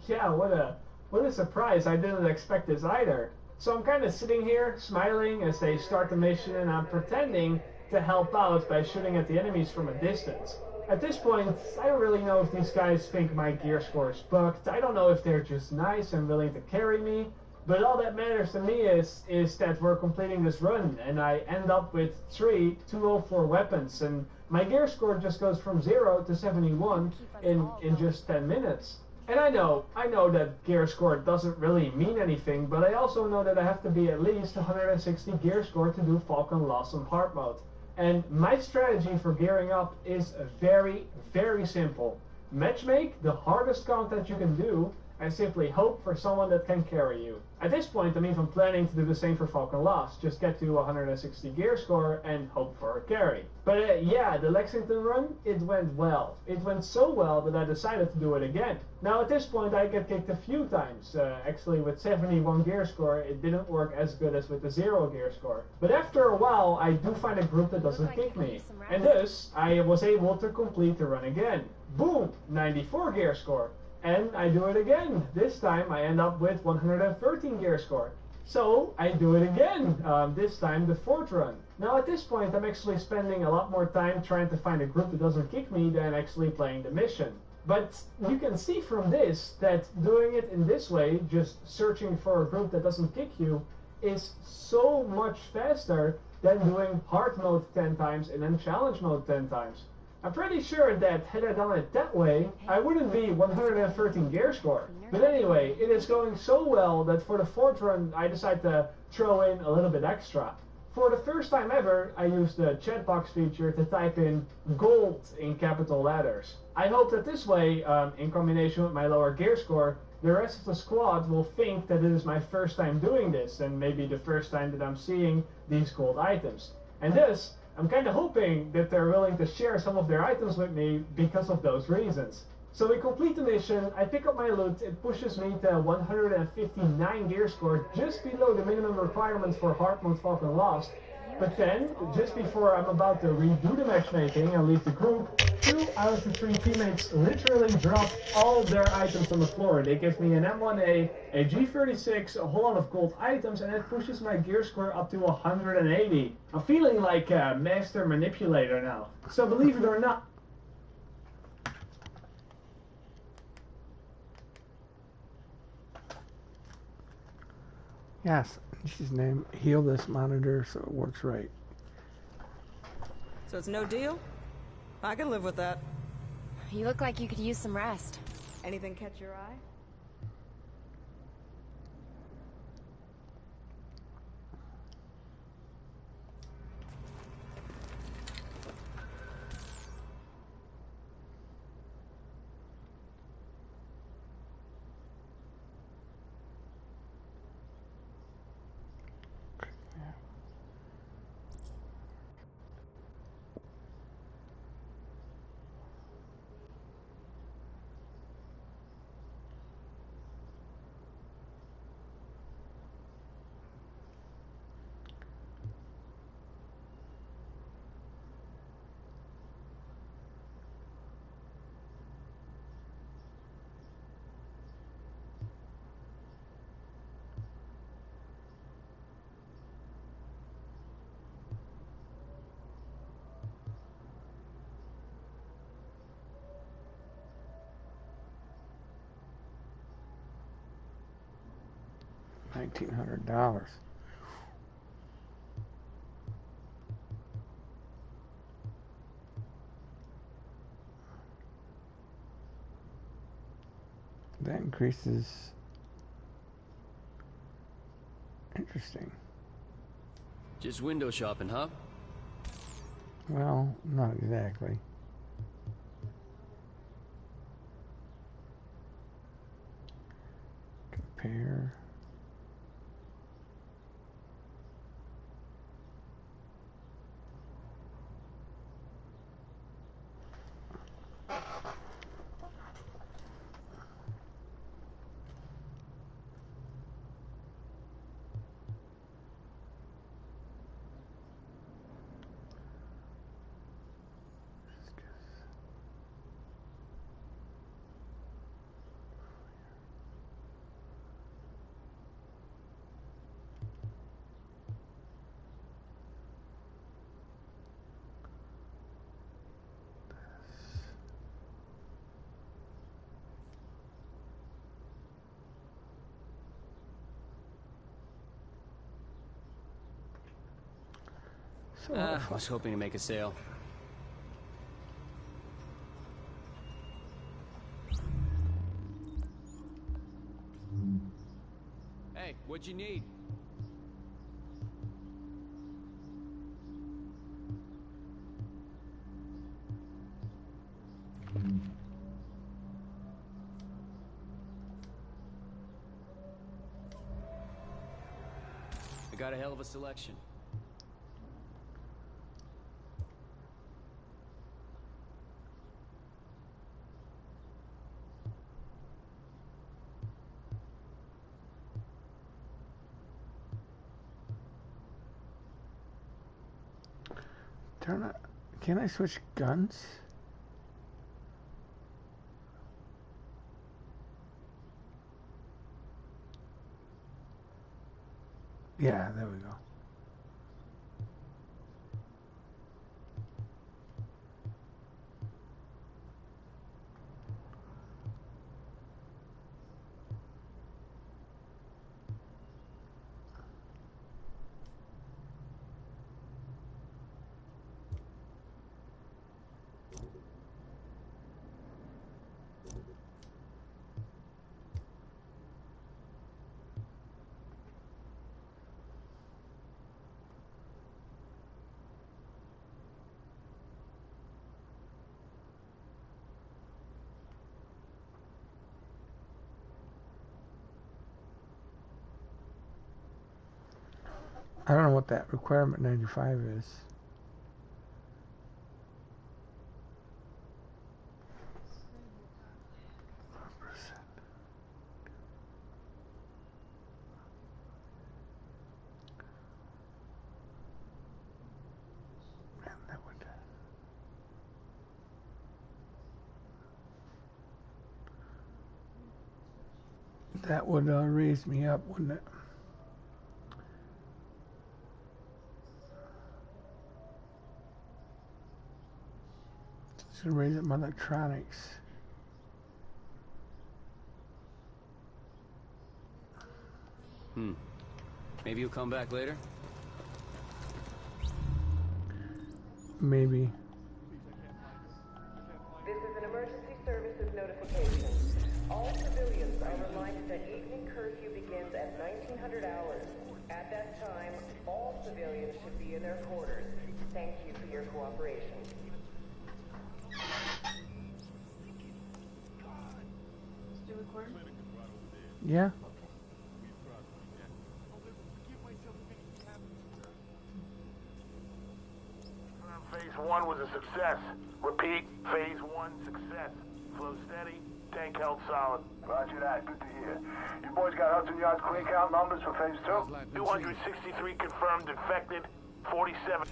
Yeah, what a surprise. I didn't expect this either. So I'm kind of sitting here, smiling as they start the mission, and I'm pretending to help out by shooting at the enemies from a distance. At this point, I don't really know if these guys think my gear score is bugged. I don't know if they're just nice and willing to carry me. But all that matters to me is that we're completing this run, and I end up with 3 204 weapons, and my gear score just goes from 0 to 71 in just 10 minutes. And I know that gear score doesn't really mean anything, but I also know that I have to be at least 160 gear score to do Falcon Lost on hard mode. And my strategy for gearing up is very, very simple. Matchmake the hardest content you can do, and simply hope for someone that can carry you. At this point, I'm even planning to do the same for Falcon Lost, just get to 160 gear score and hope for a carry. But yeah, the Lexington run, it went well. It went so well that I decided to do it again. Now at this point I get kicked a few times. Actually with 71 gear score, it didn't work as good as with the 0 gear score. But after a while, I do find a group that doesn't kick me. And thus, I was able to complete the run again. Boom! 94 gear score. And I do it again. This time I end up with 113 gear score. So I do it again, this time the 4th run. Now at this point I'm actually spending a lot more time trying to find a group that doesn't kick me than actually playing the mission. But you can see from this that doing it in this way, just searching for a group that doesn't kick you, is so much faster than doing hard mode 10 times and then challenge mode 10 times. I'm pretty sure that had I done it that way, I wouldn't be 113 gear score. But anyway, it is going so well that for the 4th run I decided to throw in a little bit extra. For the first time ever, I used the chat box feature to type in gold in capital letters. I hope that this way, in combination with my lower gear score, the rest of the squad will think that it is my first time doing this, and maybe the first time that I'm seeing these gold items. And this, I'm kind of hoping that they're willing to share some of their items with me because of those reasons. So we complete the mission, I pick up my loot, it pushes me to 159 gear score, just below the minimum requirements for hard mode Falcon Lost. But then, just before I'm about to redo the matchmaking and leave the group, 2 out of the 3 teammates literally drop all their items on the floor. They give me an M1A, a G36, a whole lot of gold items, and it pushes my gear score up to 180. I'm feeling like a master manipulator now. So believe it or not, yes, she's named Heal This Monitor so it works right. So it's no deal? I can live with that. You look like you could use some rest. Anything catch your eye? $1,900. That increases. Interesting. Just window shopping, huh? Well, not exactly. Compare. I was hoping to make a sale. Hey, what'd you need? I got a hell of a selection. Can I switch guns? Yeah, there we go. I don't know what that requirement 95 is. That would raise me up, wouldn't it? It's gonna raise up my electronics. Maybe you'll come back later? Maybe. This is an emergency services notification. All civilians are reminded that evening curfew begins at 1900 hours. At that time, all civilians should be in their quarters. Thank you for your cooperation. Still recording? Yeah. Phase 1 was a success. Repeat, Phase 1 success. Flow steady, tank held solid. Roger that, good to hear. You boys got Hudson Yards clean count numbers for Phase 2? 263 confirmed infected, 47...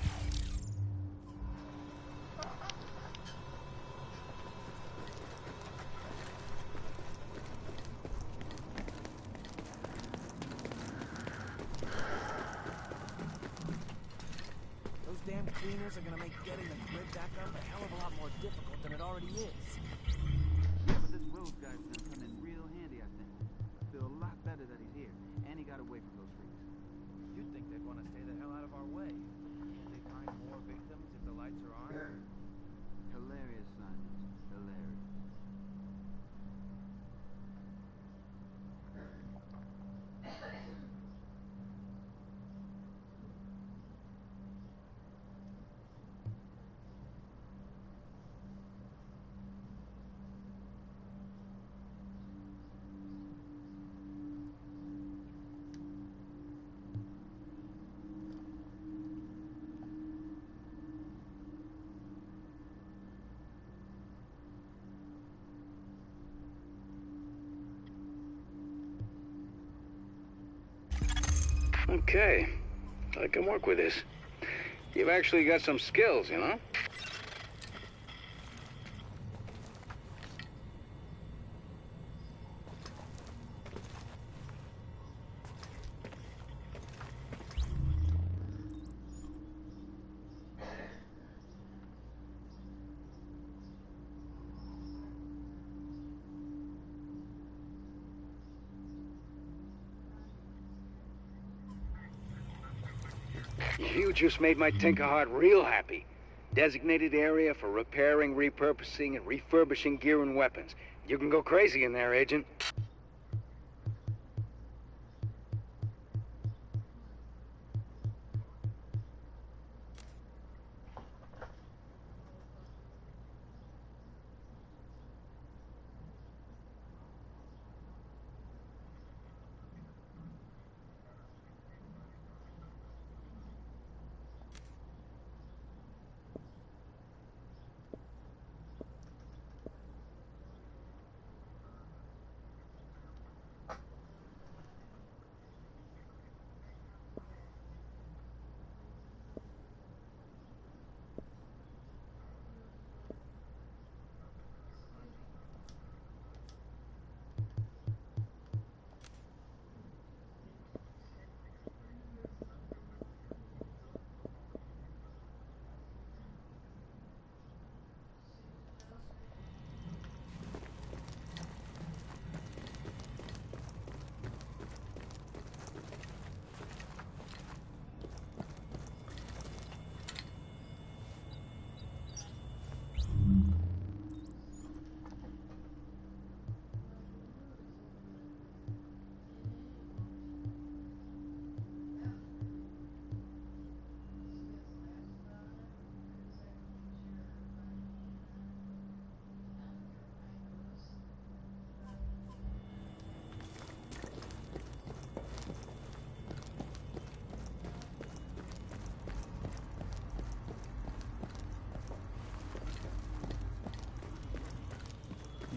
Those damn cleaners are gonna make getting the grid back up a hell of a lot more difficult than it already is. Yeah, but this road guy's gonna come in real handy, I think. I feel a lot better that he's here. And he got got away from those freaks. You'd think they'd want to stay the hell out of our way. Can't they find more victims if the lights are on? Hilarious, Simons. Hilarious. Okay, I can work with this. You've actually got some skills, you know? You just made my tinker heart real happy. Designated area for repairing, repurposing, and refurbishing gear and weapons. You can go crazy in there, Agent.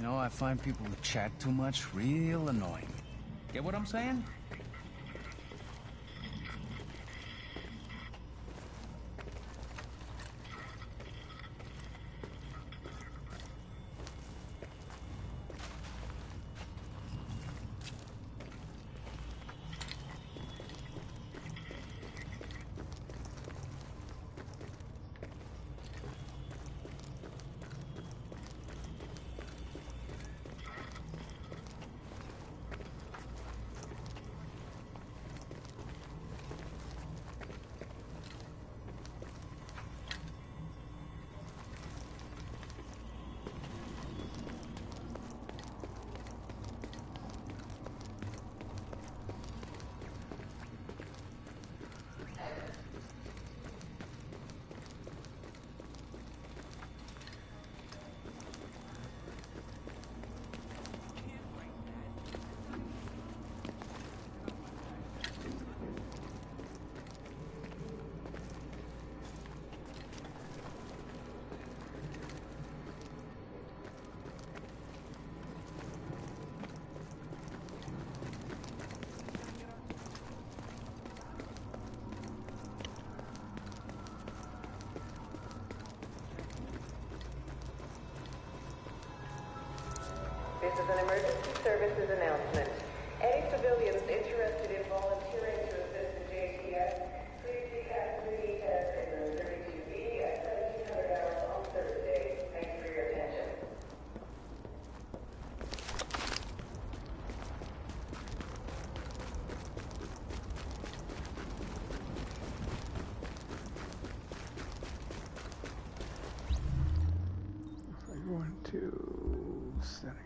You know, I find people who chat too much real annoying. Get what I'm saying? This is an emergency services announcement. Any civilians interested in volunteering to assist the JTF, please contact the test in room 32B at 1700 hours on Thursday. Thanks for your attention. going to settings.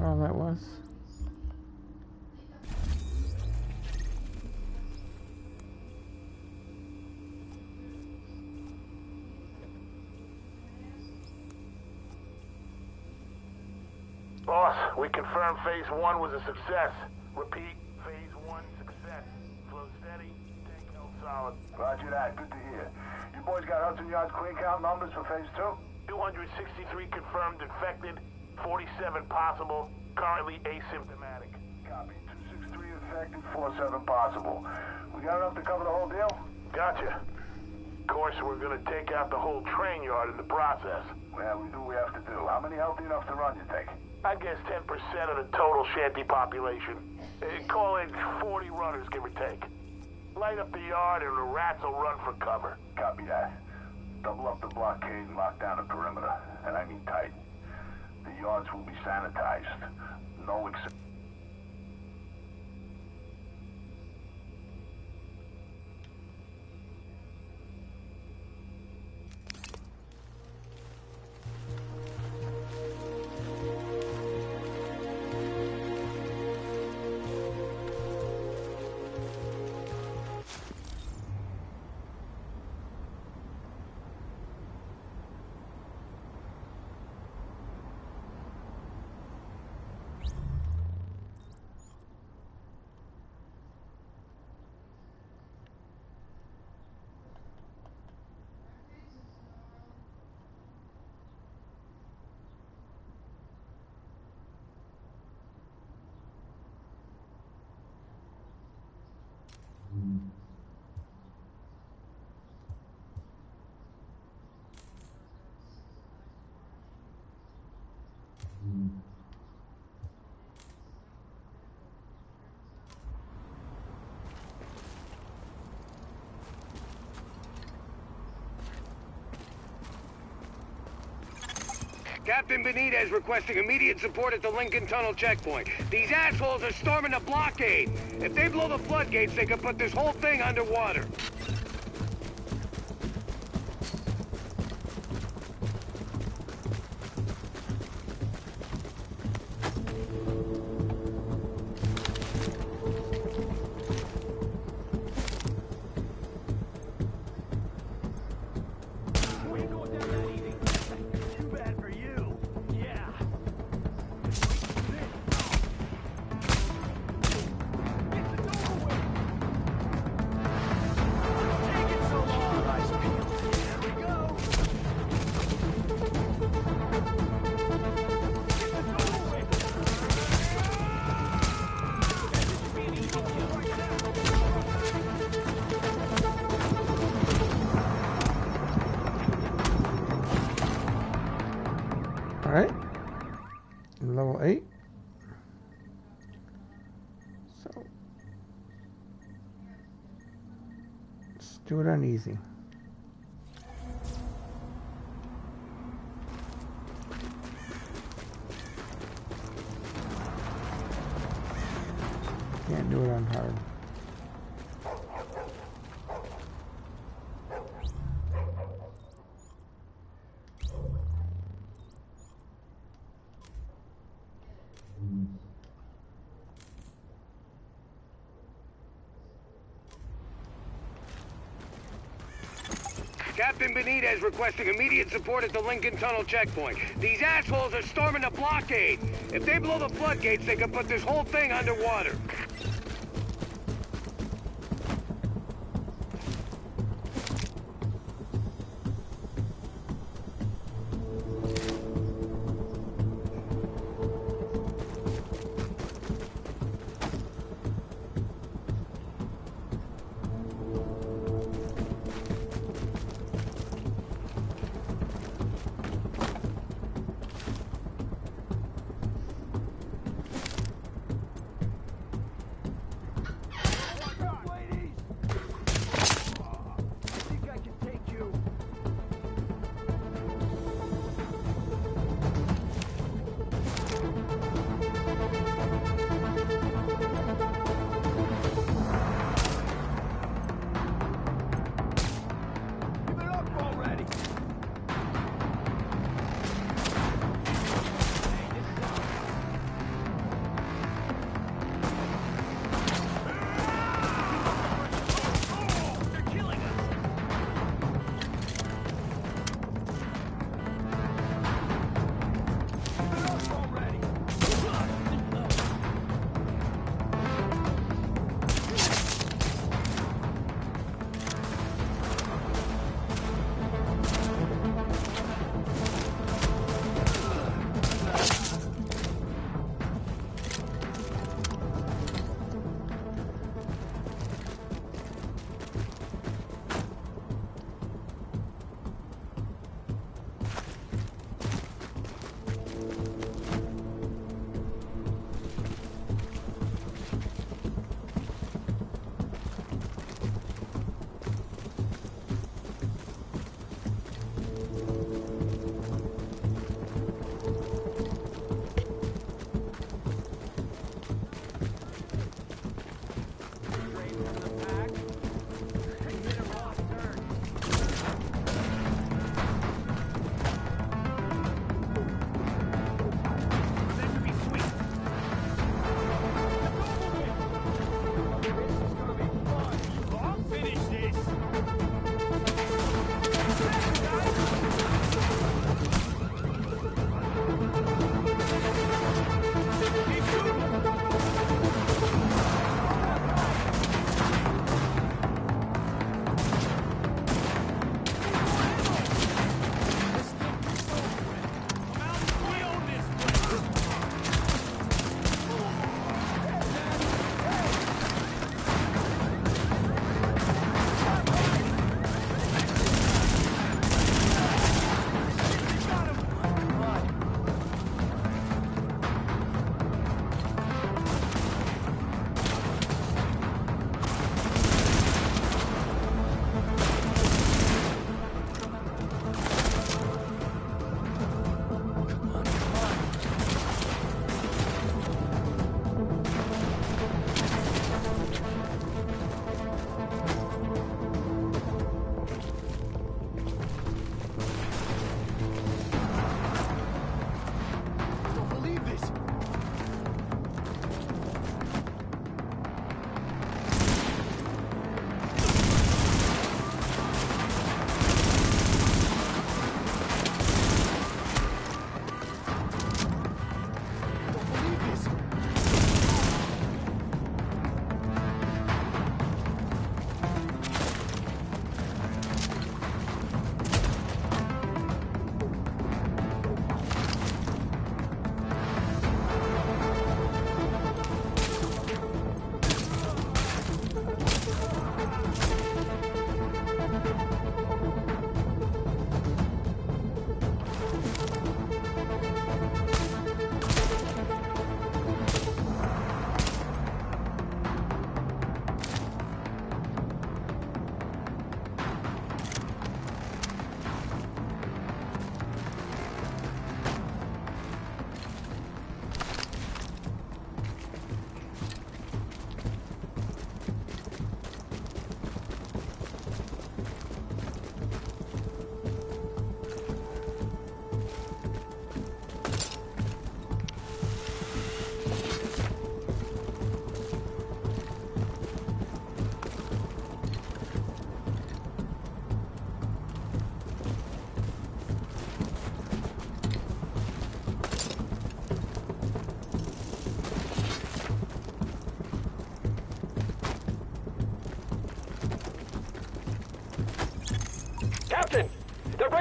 All that was. Boss, we confirmed Phase 1 was a success. Repeat, Phase 1 success. Flow steady, tank held solid. Roger that, good to hear. You boys got Hudson Yard's clean count numbers for Phase 2? 263 confirmed infected, 47 possible, currently asymptomatic. Copy. 263 infected, 47 possible. We got enough to cover the whole deal? Gotcha. Of course, we're gonna take out the whole train yard in the process. Well, we do what we have to do. How many healthy enough to run, you think? I guess 10% of the total shanty population. Call it 40 runners, give or take. Light up the yard and the rats will run for cover. Copy that. Double up the blockade and lock down the perimeter. And I mean tight. The yards will be sanitized. No exception. Captain Benitez requesting immediate support at the Lincoln Tunnel checkpoint. These assholes are storming the blockade. If they blow the floodgates, they could put this whole thing underwater. Alright. Level 8. So let's do it on easy. Can't do it on hard. Captain Benitez requesting immediate support at the Lincoln Tunnel checkpoint. These assholes are storming the blockade. If they blow the floodgates, they could put this whole thing underwater.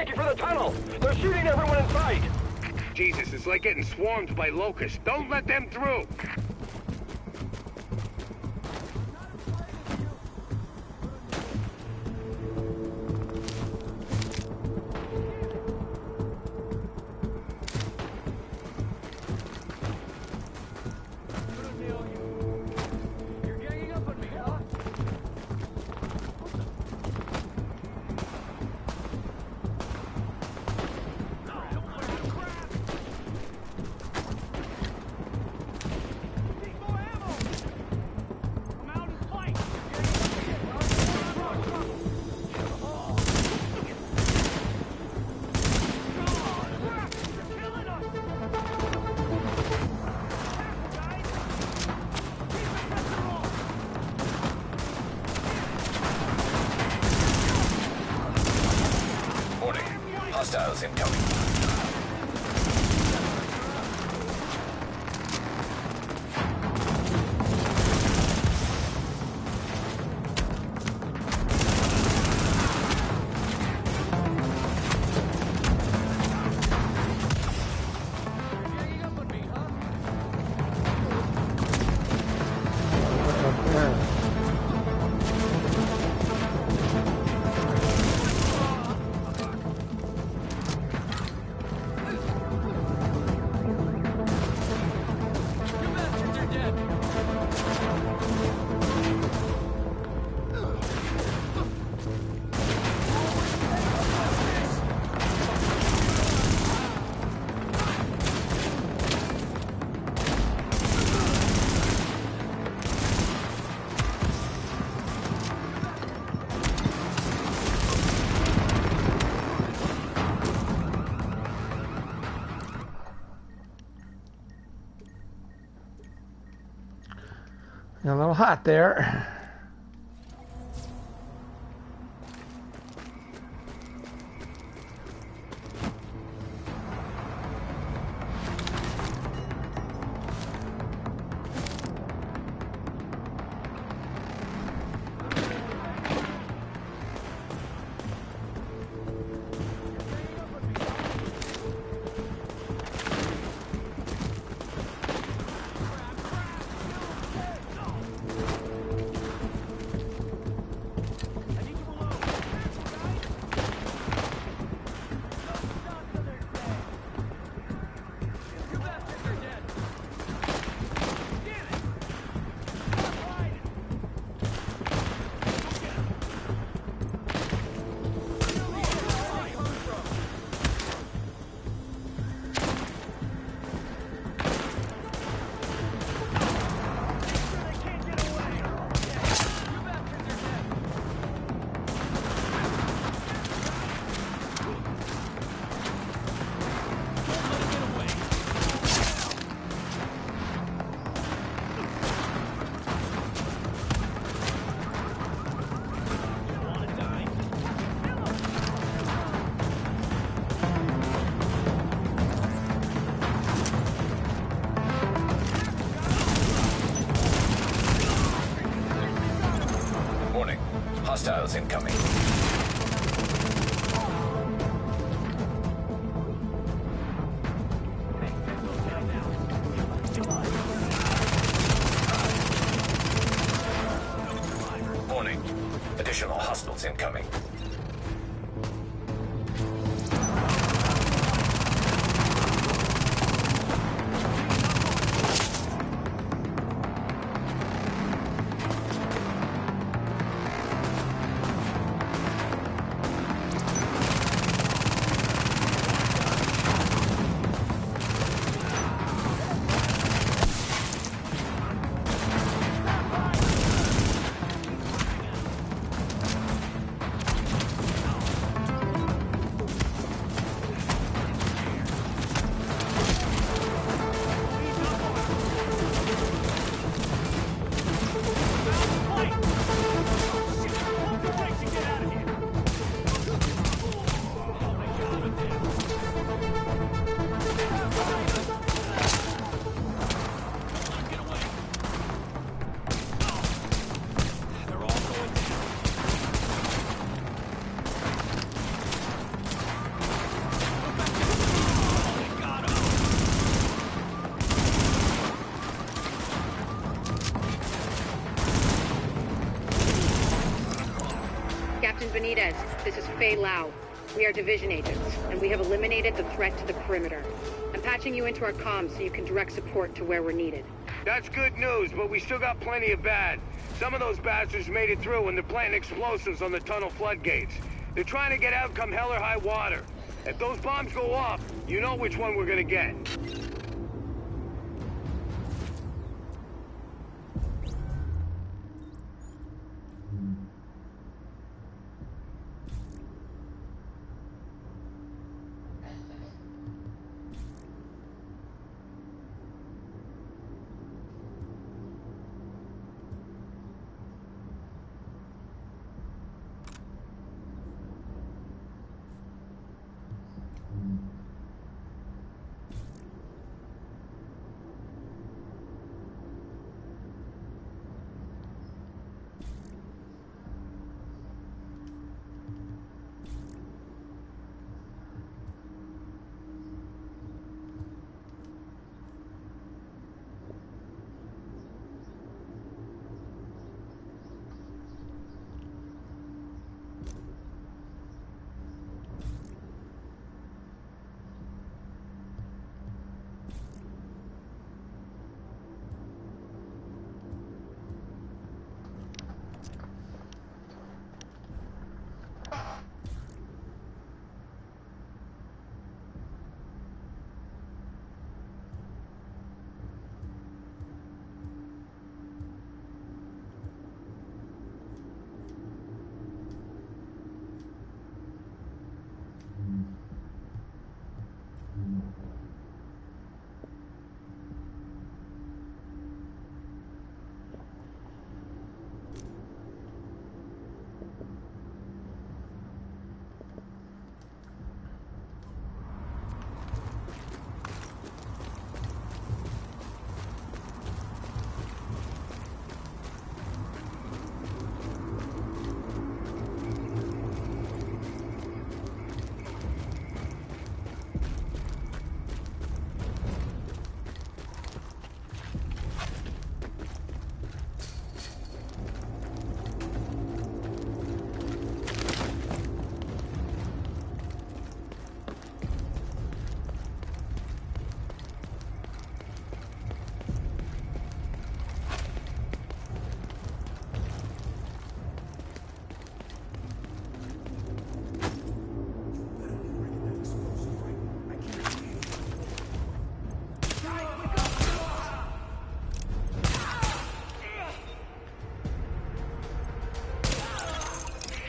making for the tunnel! They're shooting everyone in sight! Jesus, it's like getting swarmed by locusts. Don't let them through! Hostiles incoming. A little hot there. Hostiles incoming. Warning. Additional hostiles incoming. Captain Benitez, this is Fei Lau. We are division agents, and we have eliminated the threat to the perimeter. I'm patching you into our comms so you can direct support to where we're needed. That's good news, but we still got plenty of bad. Some of those bastards made it through and they're planting explosives on the tunnel floodgates. They're trying to get out come hell or high water. If those bombs go off, you know which one we're gonna get.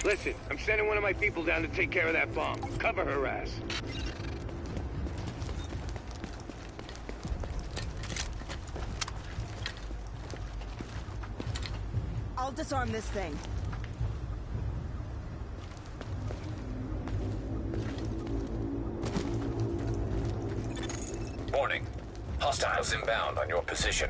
Listen, I'm sending one of my people down to take care of that bomb. Cover her ass. I'll disarm this thing. Warning. Hostiles inbound on your position.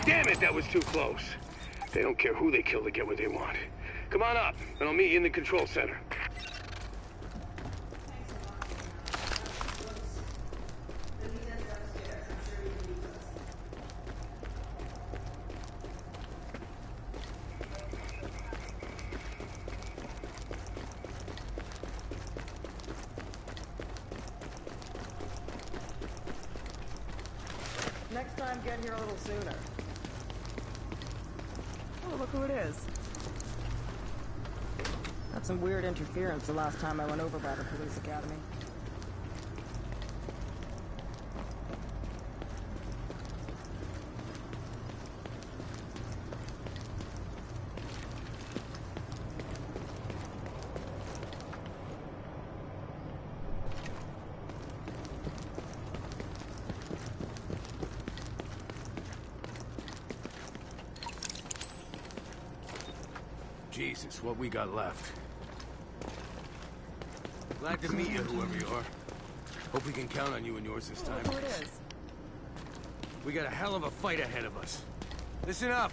Damn it, that was too close. They don't care who they kill to get what they want. Come on up, and I'll meet you in the control center. Next time, get here a little sooner. Oh, look who it is. Had some weird interference the last time I went over by the police academy. Jesus, what we got left. Glad to meet you, whoever you are. Hope we can count on you and yours this time. Who it is? We got a hell of a fight ahead of us. Listen up.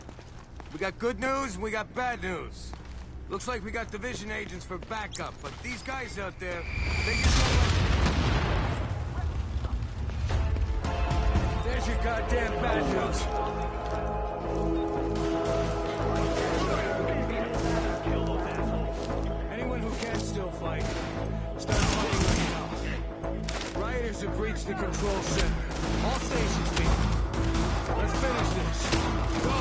We got good news and we got bad news. Looks like we got division agents for backup, but these guys out there, they just don't like... There's your goddamn bad news. Anyone who can still fight, start fighting right now. Rioters have breached the control center. All stations meet. Let's finish this. Go!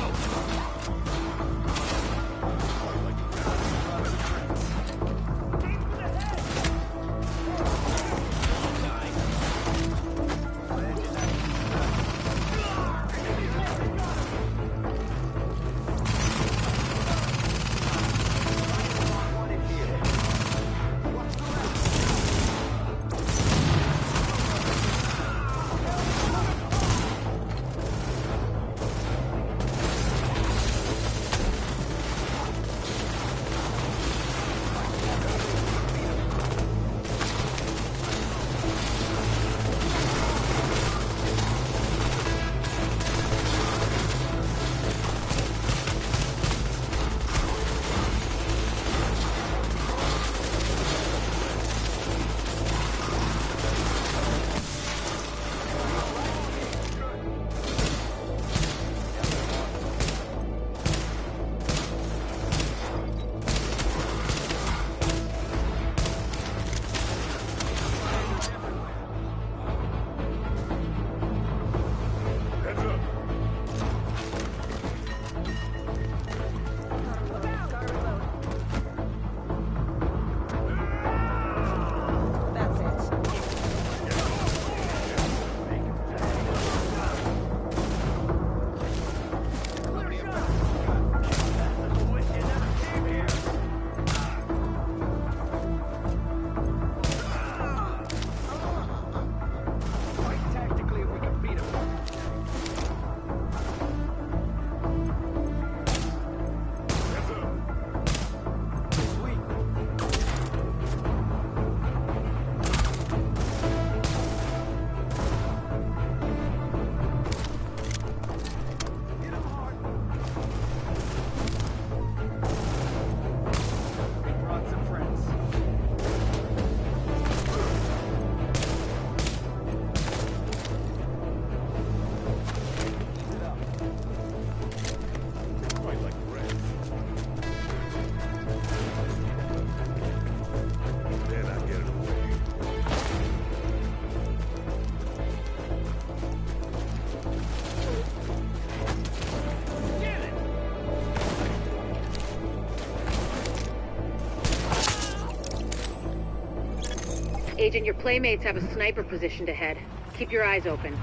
Agent, your playmates have a sniper positioned ahead. Keep your eyes open.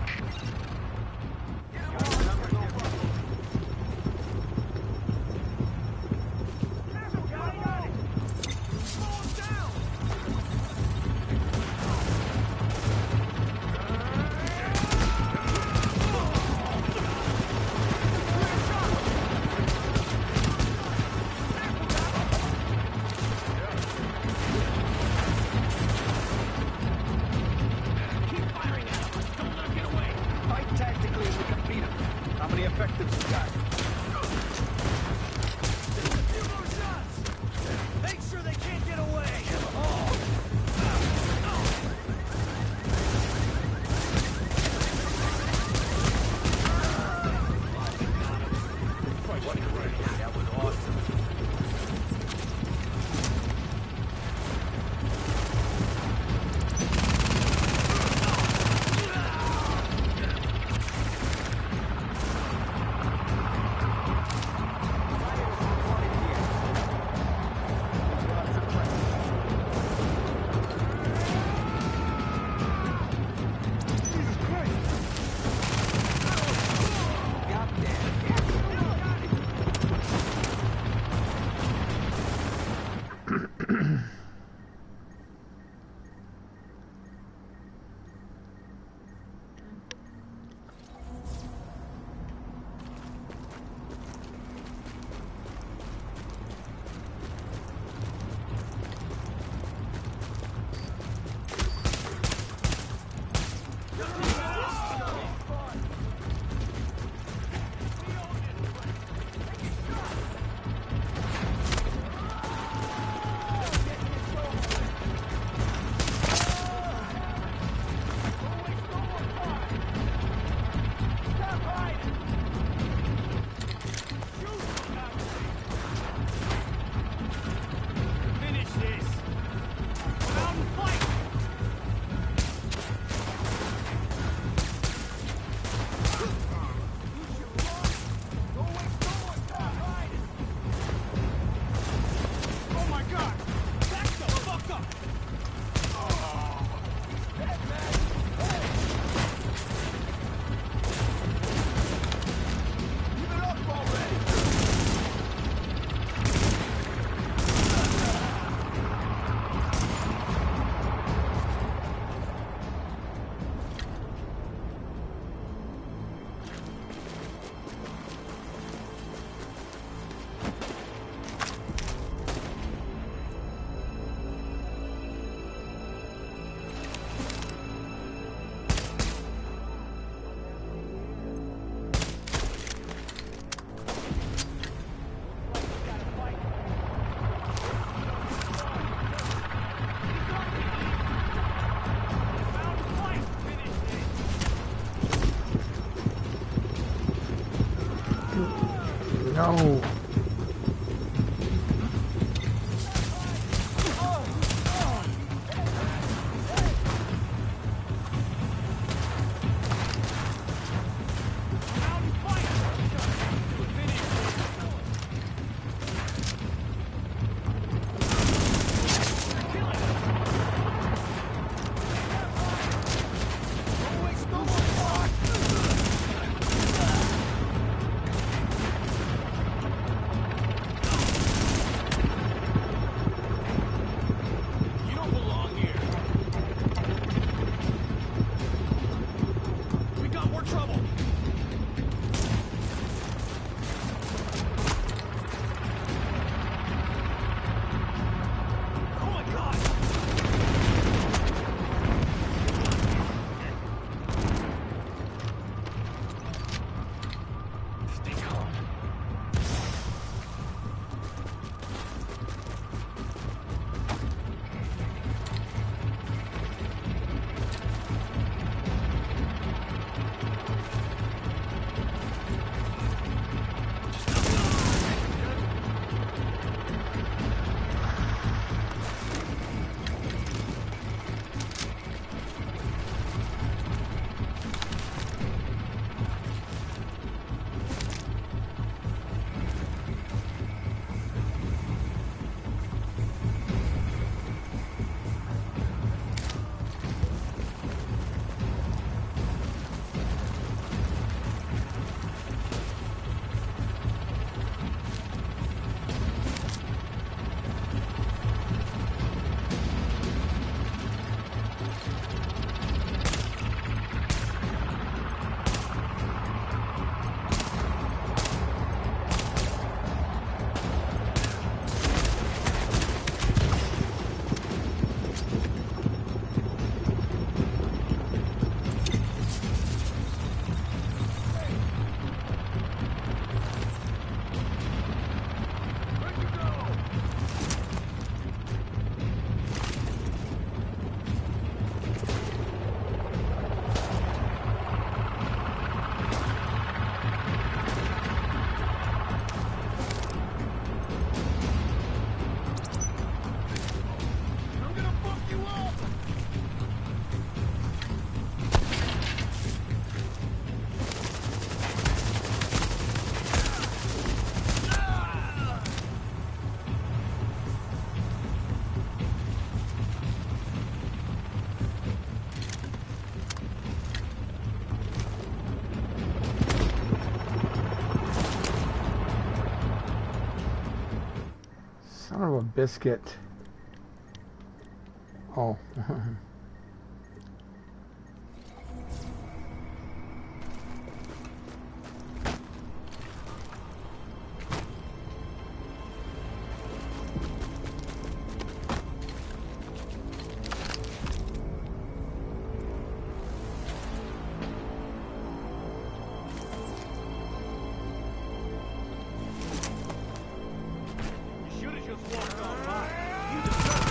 many effectives you got? Make sure they can't get away! That was awesome. No. Son of a biscuit. Oh. You should have just walked on by. You deserve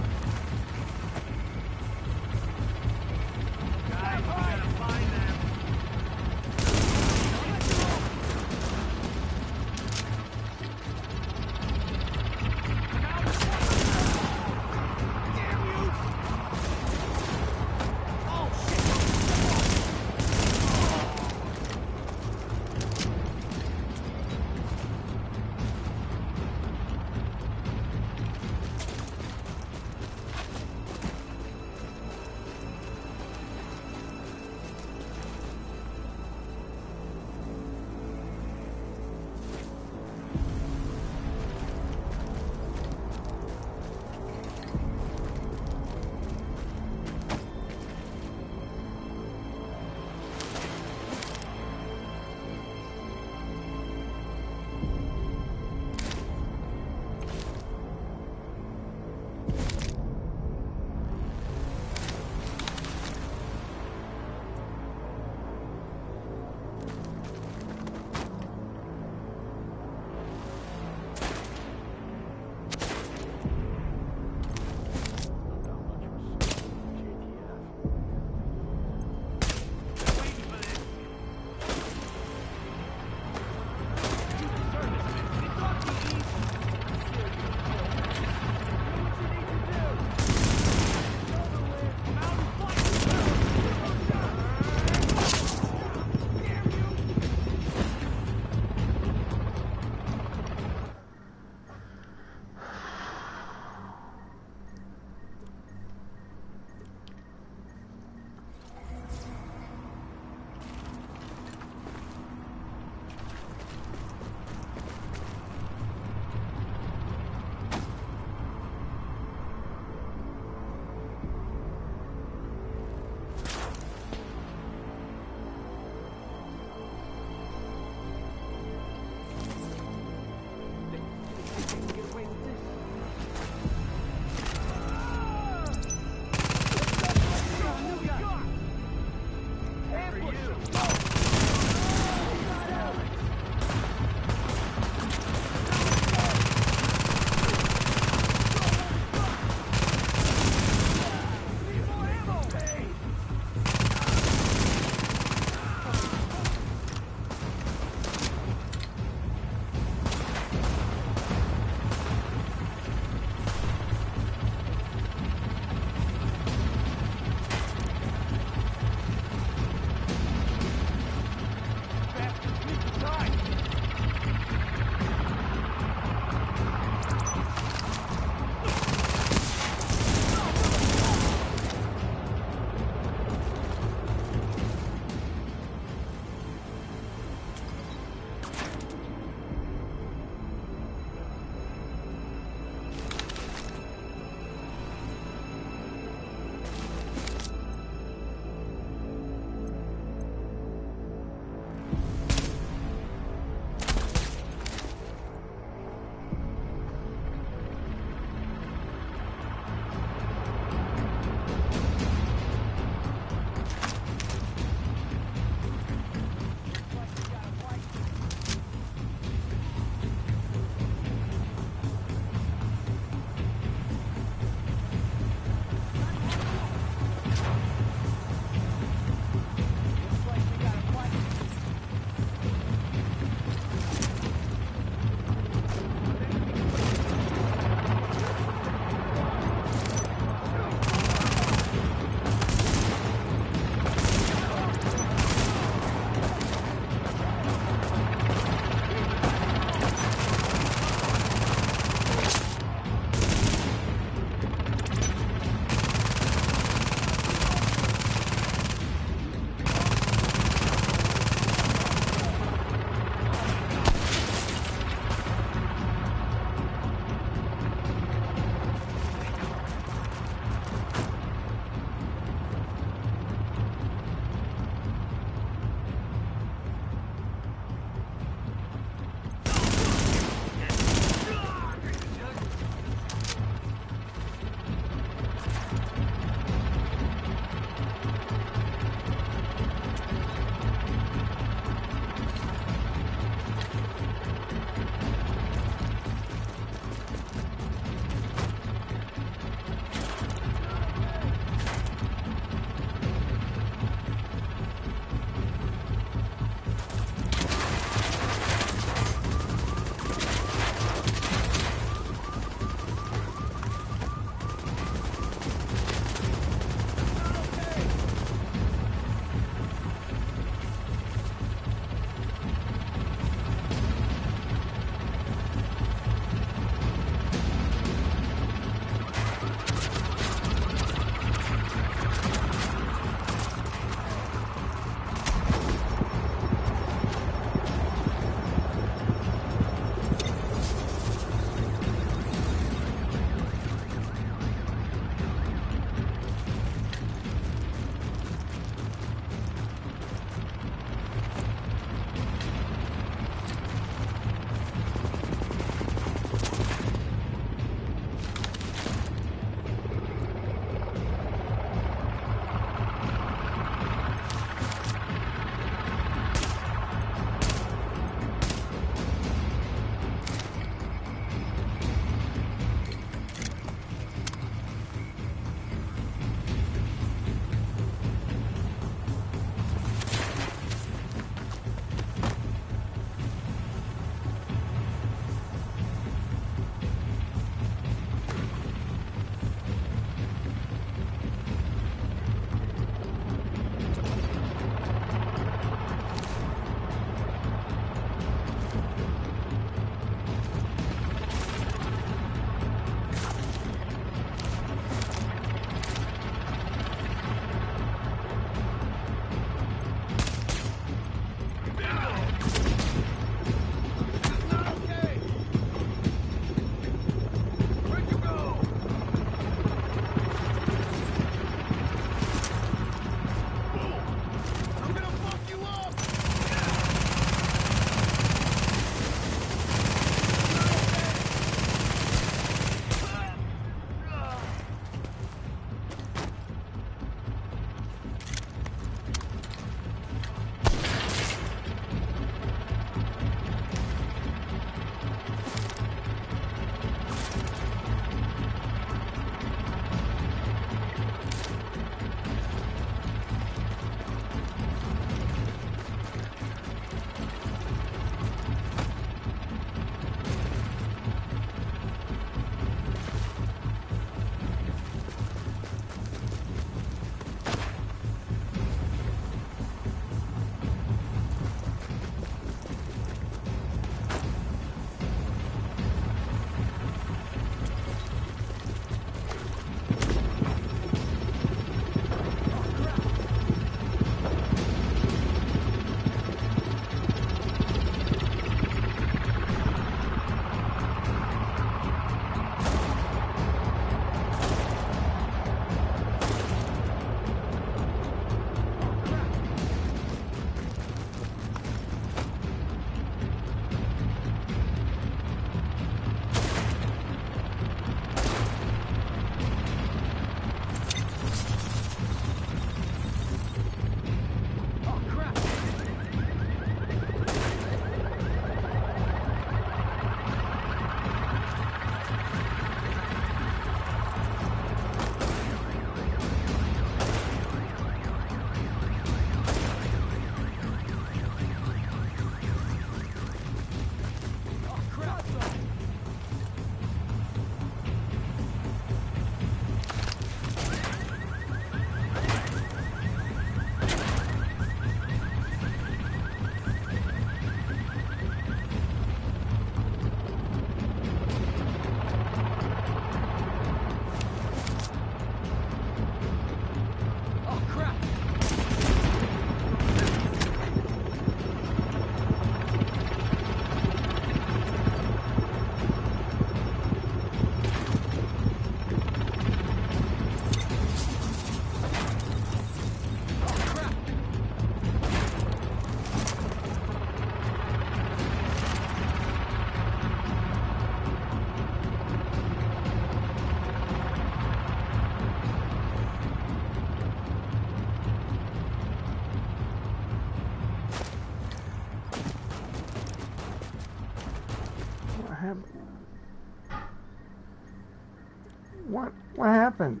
What happened?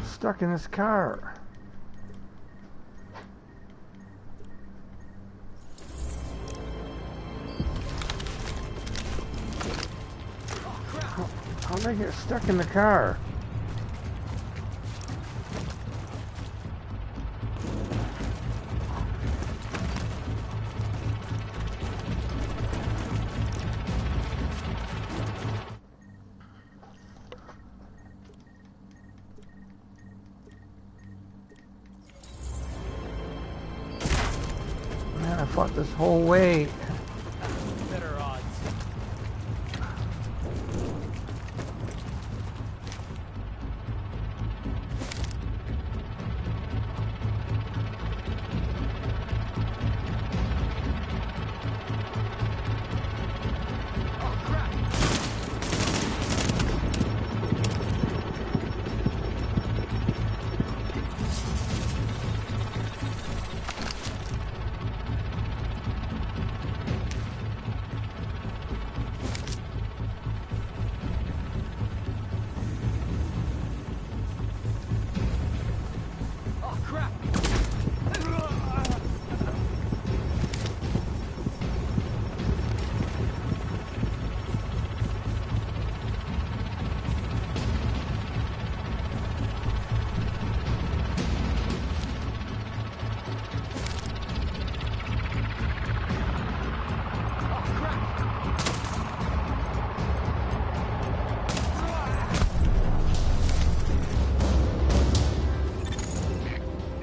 Stuck in this car. How'd they get stuck in the car? Man, I fought this whole way. Better odds.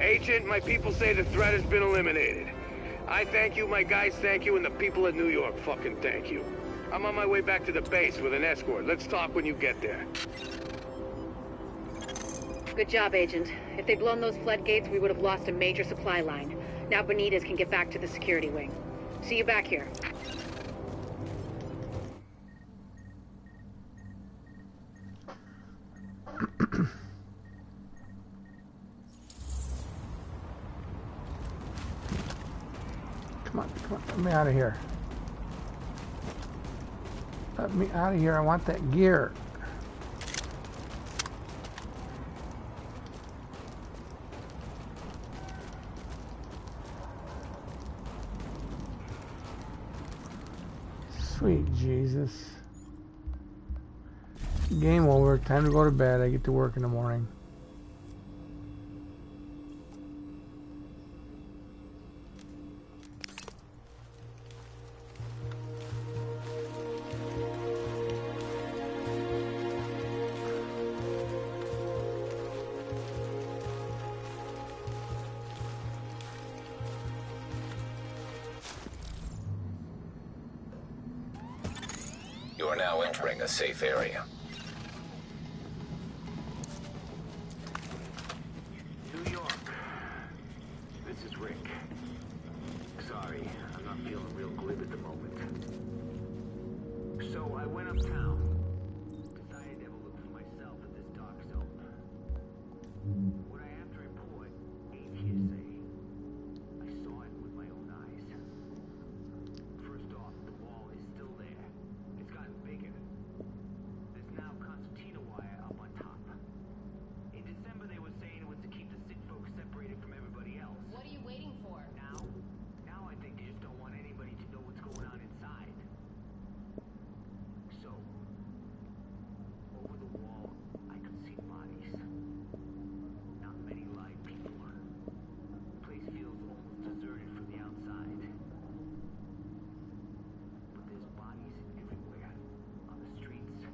Agent, my people say the threat has been eliminated. I thank you, my guys thank you, and the people of New York fucking thank you. I'm on my way back to the base with an escort. Let's talk when you get there. Good job, Agent. If they'd blown those floodgates, we would have lost a major supply line. Now Benitez can get back to the security wing. See you back here. Come on, let me out of here. Let me out of here, I want that gear. Sweet Jesus. Game over, time to go to bed, I get to work in the morning. You are now entering a safe area. New York. This is Rick. Sorry, I'm not feeling real glib at the moment. So I went uptown. Decided to have a look for myself at this dark zone. What I have to report ain't hearsay. I saw it with my own eyes. First off, the wall is still there. It's gotten bigger. There's now concertina wire up on top. In December, they were saying it was to keep the sick folks separated from everybody else. What are you waiting for? Now I think they just don't want anybody to know what's going on inside. So, over the wall, I could see bodies. Not many live people. The place feels almost deserted from the outside. But there's bodies everywhere, on the streets.